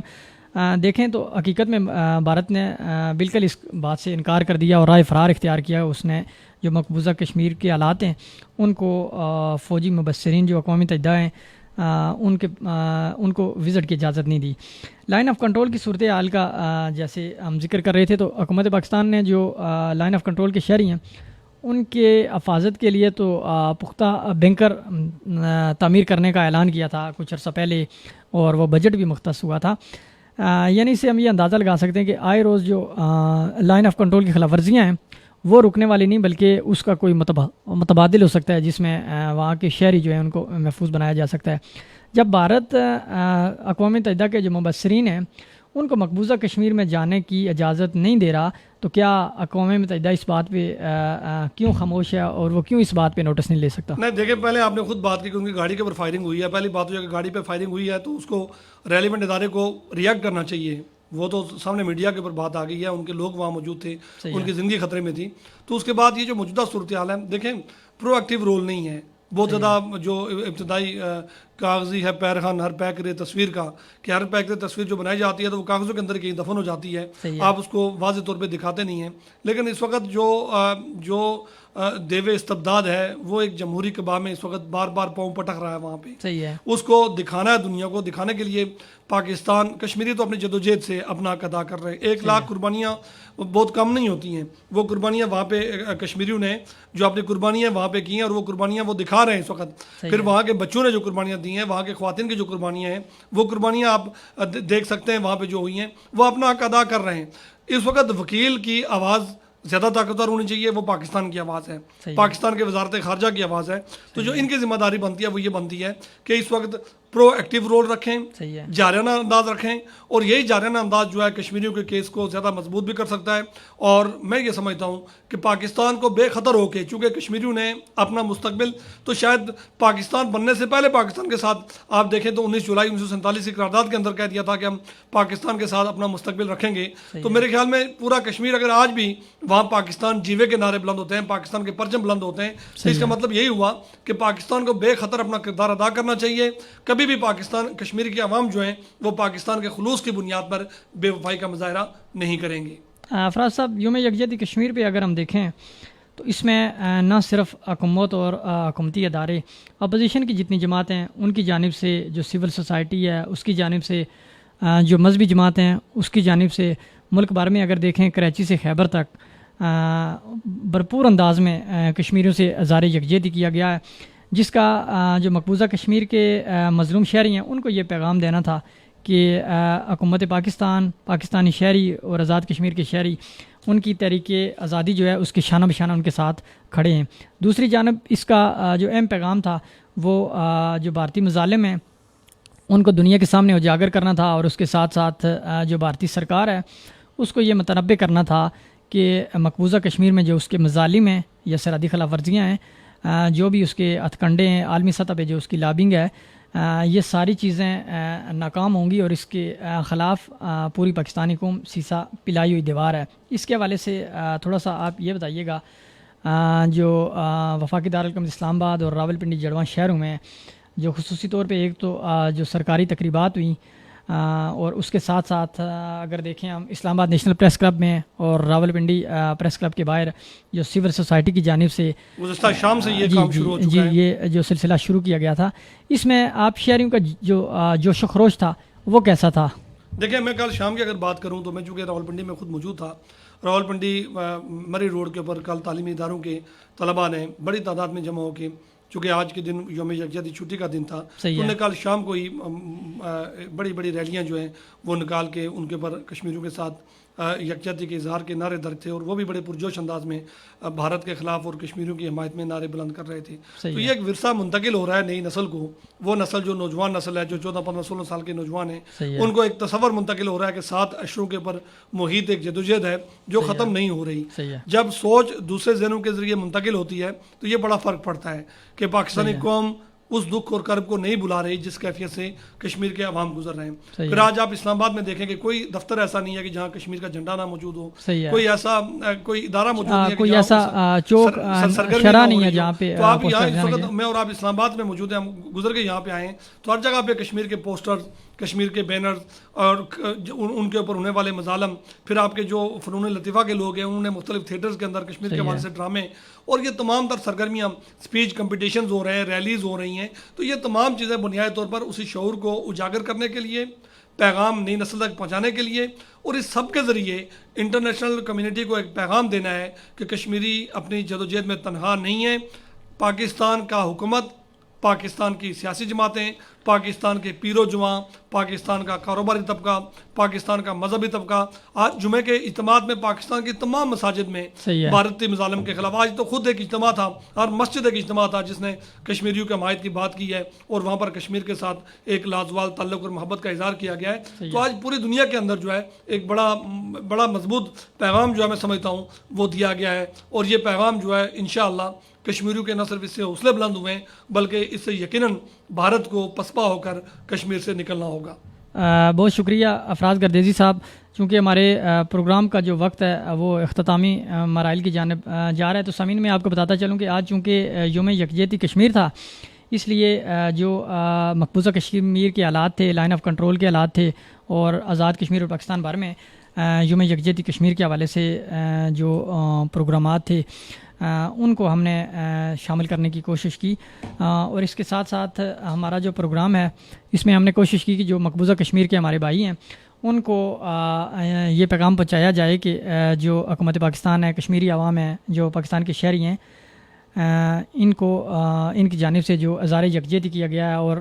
دیکھیں تو حقیقت میں بھارت نے بالکل اس بات سے انکار کر دیا اور راہ فرار اختیار کیا. اس نے جو مقبوضہ کشمیر کے حالات ہیں ان کو فوجی مبصرین جو اقوام متحدہ ہیں ان کو وزٹ کی اجازت نہیں دی. لائن آف کنٹرول کی صورتحال کا جیسے ہم ذکر کر رہے تھے, تو حکومت پاکستان نے جو لائن آف کنٹرول کے شہری ہیں ان کے حفاظت کے لیے تو پختہ بنکر تعمیر کرنے کا اعلان کیا تھا کچھ عرصہ پہلے, اور وہ بجٹ بھی مختص ہوا تھا. یعنی اس سے ہم یہ اندازہ لگا سکتے ہیں کہ آئے روز جو لائن آف کنٹرول کی خلاف ورزیاں ہیں وہ رکنے والی نہیں, بلکہ اس کا کوئی متبادل ہو سکتا ہے جس میں وہاں کے شہری جو ہیں ان کو محفوظ بنایا جا سکتا ہے. جب بھارت اقوام متحدہ کے جو مبصرین ہیں ان کو مقبوضہ کشمیر میں جانے کی اجازت نہیں دے رہا, تو کیا اقوام متحدہ اس بات پہ کیوں خاموش ہے اور وہ کیوں اس بات پہ نوٹس نہیں لے سکتا؟ نہیں دیکھیں, پہلے آپ نے خود بات کی کہ ان کی گاڑی کے اوپر فائرنگ ہوئی ہے. پہلی بات یہ کہ گاڑی پہ فائرنگ ہوئی ہے تو اس کو ریلیونٹ ادارے کو ریئیکٹ کرنا چاہیے. وہ تو سامنے میڈیا کے اوپر بات آ گئی ہے, ان کے لوگ وہاں موجود تھے, ان کی زندگی خطرے میں تھی. تو اس کے بعد یہ جو موجودہ صورتحال ہے, دیکھیں پرو ایکٹیو رول نہیں ہے بہت زیادہ. جو ابتدائی کاغذی ہے پیرخان ہر پیکر تصویر کا, کہ ہر پیکر تصویر جو بنائی جاتی ہے تو وہ کاغذوں کے اندر کہیں دفن ہو جاتی ہے, آپ اس کو واضح طور پہ دکھاتے نہیں ہیں. لیکن اس وقت جو دیو استبداد ہے وہ ایک جمہوری کباب میں اس وقت بار بار پاؤں پٹک رہا ہے وہاں پہ. اس کو دکھانا ہے, دنیا کو دکھانے کے لیے پاکستان کشمیری تو اپنی جدوجہد سے اپنا حق ادا کر رہے ہیں. 1 لاکھ قربانیاں بہت کم نہیں ہوتی ہیں. وہ قربانیاں وہاں پہ کشمیریوں نے جو اپنی قربانیاں وہاں پہ کی ہیں, اور وہ قربانیاں وہ دکھا رہے ہیں اس وقت. پھر وہاں کے بچوں نے جو قربانیاں دی ہیں, وہاں کے خواتین کی جو قربانیاں ہیں, وہ قربانیاں آپ دیکھ سکتے ہیں وہاں پہ جو ہوئی ہیں, وہ اپنا حق ادا کر رہے ہیں. اس وقت وکیل کی آواز زیادہ طاقتور ہونی چاہیے, وہ پاکستان کی آواز ہے, پاکستان کے وزارت خارجہ کی آواز ہے. تو جو ان کی ذمہ داری بنتی ہے وہ یہ بنتی ہے کہ اس وقت پرو ایکٹیو رول رکھیں, جارحانہ انداز رکھیں, اور یہی جارحانہ انداز جو ہے کشمیریوں کے کیس کو زیادہ مضبوط بھی کر سکتا ہے. اور میں یہ سمجھتا ہوں کہ پاکستان کو بے خطر ہو کے, چونکہ کشمیریوں نے اپنا مستقبل تو شاید پاکستان بننے سے پہلے پاکستان کے ساتھ آپ دیکھیں تو 19 جولائی 1947 کی قرارداد کے اندر کہہ دیا تھا کہ ہم پاکستان کے ساتھ اپنا مستقبل رکھیں گے. تو میرے خیال میں پورا کشمیر اگر آج بھی وہاں پاکستان جیوے کے نعرے بلند ہوتے ہیں, پاکستان کے پرچم بلند ہوتے ہیں, تو اس کا مطلب یہی ہوا کہ پاکستان کو بے خطر اپنا کردار ادا کرنا چاہیے. کبھی کبھی بھی پاکستان کشمیر کے عوام جو ہیں وہ پاکستان کے خلوص کی بنیاد پر بے وفائی کا مظاہرہ نہیں کریں گے۔ افراز صاحب، یوم یکجہتی کشمیر پہ اگر ہم دیکھیں تو اس میں نہ صرف حکومت اور حکومتی ادارے، اپوزیشن کی جتنی جماعتیں ہیں ان کی جانب سے، جو سول سوسائٹی ہے اس کی جانب سے، جو مذہبی جماعتیں ہیں اس کی جانب سے، ملک بھر میں اگر دیکھیں کراچی سے خیبر تک بھرپور انداز میں کشمیریوں سے اظہار یکجہتی کیا گیا ہے، جس کا جو مقبوضہ کشمیر کے مظلوم شہری ہیں ان کو یہ پیغام دینا تھا کہ حکومت پاکستان، پاکستانی شہری اور آزاد کشمیر کے شہری ان کی تحریک آزادی جو ہے اس کے شانہ بشانہ ان کے ساتھ کھڑے ہیں۔ دوسری جانب اس کا جو اہم پیغام تھا وہ جو بھارتی مظالم ہیں ان کو دنیا کے سامنے اجاگر کرنا تھا، اور اس کے ساتھ ساتھ جو بھارتی سرکار ہے اس کو یہ متنبع کرنا تھا کہ مقبوضہ کشمیر میں جو اس کے مظالم ہیں یا سرحدی خلاف ورزیاں ہیں، جو بھی اس کے ہتھ کنڈے ہیں، عالمی سطح پہ جو اس کی لابنگ ہے، یہ ساری چیزیں ناکام ہوں گی اور اس کے خلاف پوری پاکستانی قوم سیسا پلائی ہوئی دیوار ہے۔ اس کے حوالے سے تھوڑا سا آپ یہ بتائیے گا، جو وفاقی دارالحکومت اسلام آباد اور راولپنڈی جڑواں شہروں میں جو خصوصی طور پہ ایک تو جو سرکاری تقریبات ہوئیں، اور اس کے ساتھ ساتھ اگر دیکھیں ہم اسلام آباد نیشنل پریس کلب میں اور راولپنڈی پریس کلب کے باہر جو سول سوسائٹی کی جانب سے گزشتہ شام سے یہ کام شروع ہو چکا ہے، یہ جو سلسلہ شروع کیا گیا تھا، اس میں آپ شہریوں کا جو جوش و خروش تھا وہ کیسا تھا؟ دیکھیں، میں کل شام کی اگر بات کروں تو میں چونکہ راولپنڈی میں خود موجود تھا، راولپنڈی مری روڈ کے اوپر کل تعلیمی اداروں کے طلباء نے بڑی تعداد میں جمع ہو کے، چونکہ آج کے دن یوم یکجہتی چھٹی کا دن تھا، انہوں نے کل شام کو ہی بڑی بڑی ریلیاں جو ہیں وہ نکال کے ان کے اوپر کشمیریوں کے ساتھ یکجہتی کے اظہار کے نعرے در تھے، اور وہ بھی بڑے پرجوش انداز میں بھارت کے خلاف اور کشمیریوں کی حمایت میں نعرے بلند کر رہے تھے۔ تو یہ ایک ورثہ منتقل ہو رہا ہے نئی نسل کو، وہ نسل جو نوجوان نسل ہے، جو 14 15 16 سال کے نوجوان ہیں، ان کو ایک تصور منتقل ہو رہا ہے کہ 7 اشروں کے اوپر محیط ایک جدوجہد ہے جو ختم نہیں ہو رہی۔ جب سوچ دوسرے ذہنوں کے ذریعے منتقل ہوتی ہے تو یہ بڑا فرق پڑتا ہے کہ پاکستانی قوم اس دکھ اور کرب کو نہیں بلا رہی جس کیفیت سے کشمیر کے عوام گزر رہے ہیں۔ پھر آج آپ اسلام آباد میں دیکھیں کہ کوئی دفتر ایسا نہیں ہے کہ جہاں کشمیر کا جھنڈا نہ موجود ہو، کوئی ایسا کوئی ادارہ موجود نہیں ہے، کوئی ایسا چوک شرح نہیں ہے جہاں پہ۔ تو آپ یہاں اس وقت میں اور آپ اسلام آباد میں موجود ہیں، ہم گزر کے یہاں پہ آئے ہیں تو ہر جگہ پہ کشمیر کے پوسٹر، کشمیر کے بینرز اور ان کے اوپر ہونے والے مظالم، پھر آپ کے جو فنون لطیفہ کے لوگ ہیں انہوں نے مختلف تھیٹرز کے اندر کشمیر کے حوالے سے ڈرامے اور یہ تمام تر سرگرمیاں، اسپیچ کمپٹیشنز ہو رہے ہیں، ریلیز ہو رہی ہیں، تو یہ تمام چیزیں بنیادی طور پر اسی شعور کو اجاگر کرنے کے لیے، پیغام نئی نسل تک پہنچانے کے لیے، اور اس سب کے ذریعے انٹرنیشنل کمیونٹی کو ایک پیغام دینا ہے کہ کشمیری اپنی جدوجہد میں تنہا نہیں ہے۔ پاکستان کا حکومت، پاکستان کی سیاسی جماعتیں، پاکستان کے پیر و جواں، پاکستان کا کاروباری طبقہ، پاکستان کا مذہبی طبقہ، آج جمعے کے اجتماعات میں پاکستان کی تمام مساجد میں بھارتی مظالم کے خلاف، آج تو خود ایک اجتماع تھا، ہر مسجد ایک اجتماع تھا جس نے کشمیریوں کی حمایت کی بات کی ہے اور وہاں پر کشمیر کے ساتھ ایک لازوال تعلق اور محبت کا اظہار کیا گیا ہے۔ تو آج پوری دنیا کے اندر جو ہے ایک بڑا مضبوط پیغام جو ہے میں سمجھتا ہوں وہ دیا گیا ہے، اور یہ پیغام جو ہے انشاءاللہ کشمیریوں کے نہ صرف اس سے حوصلے بلند ہوئے ہیں بلکہ اس سے یقیناً بھارت کو پسپا ہو کر کشمیر سے نکلنا ہوگا۔ بہت شکریہ افراز گردیزی صاحب، چونکہ ہمارے پروگرام کا جو وقت ہے وہ اختتامی مراحل کی جانب جا رہا ہے، تو سامعین میں آپ کو بتاتا چلوں کہ آج چونکہ یوم یکجہتی کشمیر تھا، اس لیے جو مقبوضہ کشمیر کے حالات تھے، لائن آف کنٹرول کے حالات تھے، اور آزاد کشمیر اور پاکستان بھر میں یوم یکجہتی کشمیر کے حوالے سے جو پروگرامات تھے ان کو ہم نے شامل کرنے کی کوشش کی، اور اس کے ساتھ ساتھ ہمارا جو پروگرام ہے اس میں ہم نے کوشش کی کہ جو مقبوضہ کشمیر کے ہمارے بھائی ہیں ان کو یہ پیغام پہنچایا جائے کہ جو حکومت پاکستان ہے، کشمیری عوام ہے، جو پاکستان کے شہری ہیں، ان کو ان کی جانب سے جو اظہار یکجہتی کیا گیا ہے اور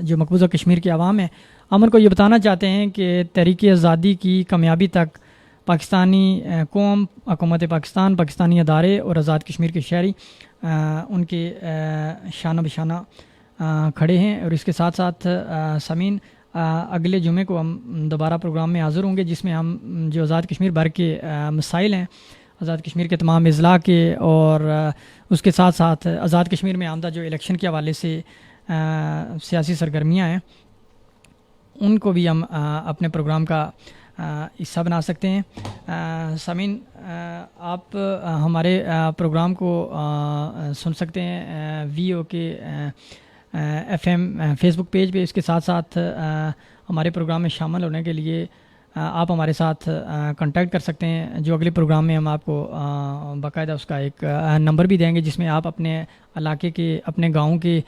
جو مقبوضہ کشمیر کے عوام ہیں ہم ان کو یہ بتانا چاہتے ہیں کہ تحریک آزادی کی کامیابی تک پاکستانی قوم، حکومت پاکستان، پاکستانی ادارے اور آزاد کشمیر کے شہری ان کے شانہ بشانہ کھڑے ہیں۔ اور اس کے ساتھ ساتھ سامعین، اگلے جمعے کو ہم دوبارہ پروگرام میں حاضر ہوں گے جس میں ہم جو آزاد کشمیر بھر کے مسائل ہیں، آزاد کشمیر کے تمام اضلاع کے، اور اس کے ساتھ ساتھ آزاد کشمیر میں آمدہ جو الیکشن کے حوالے سے سیاسی سرگرمیاں ہیں ان کو بھی ہم اپنے پروگرام کا حصہ بنا سکتے ہیں۔ سامعین، آپ ہمارے پروگرام کو سن سکتے ہیں VO کے FM فیس بک پیج پہ. اس کے ساتھ ساتھ ہمارے پروگرام میں شامل ہونے کے لیے آپ ہمارے ساتھ کانٹیکٹ کر سکتے ہیں. جو اگلے پروگرام میں ہم آپ کو باقاعدہ اس کا ایک نمبر بھی دیں گے جس میں آپ اپنے علاقے کے اپنے گاؤں کے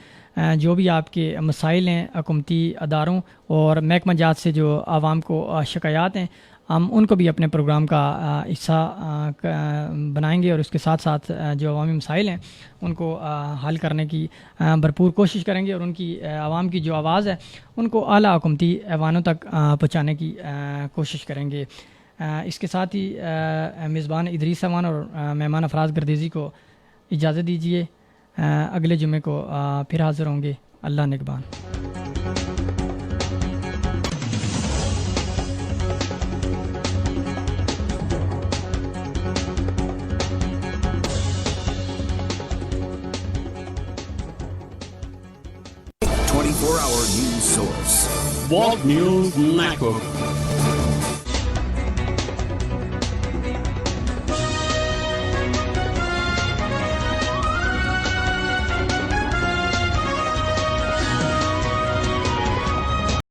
جو بھی آپ کے مسائل ہیں حکومتی اداروں اور محکمہ جات سے جو عوام کو شکایات ہیں ہم ان کو بھی اپنے پروگرام کا حصہ بنائیں گے اور اس کے ساتھ ساتھ جو عوامی مسائل ہیں ان کو حل کرنے کی بھرپور کوشش کریں گے اور ان کی عوام کی جو آواز ہے ان کو اعلیٰ حکومتی ایوانوں تک پہنچانے کی کوشش کریں گے. اس کے ساتھ ہی میزبان ادریس سامان اور مہمان افراز گردیزی کو اجازت دیجیے. اگلے جمعے کو پھر حاضر ہوں گے. اللہ نگہبان. Hour news source. World News Network.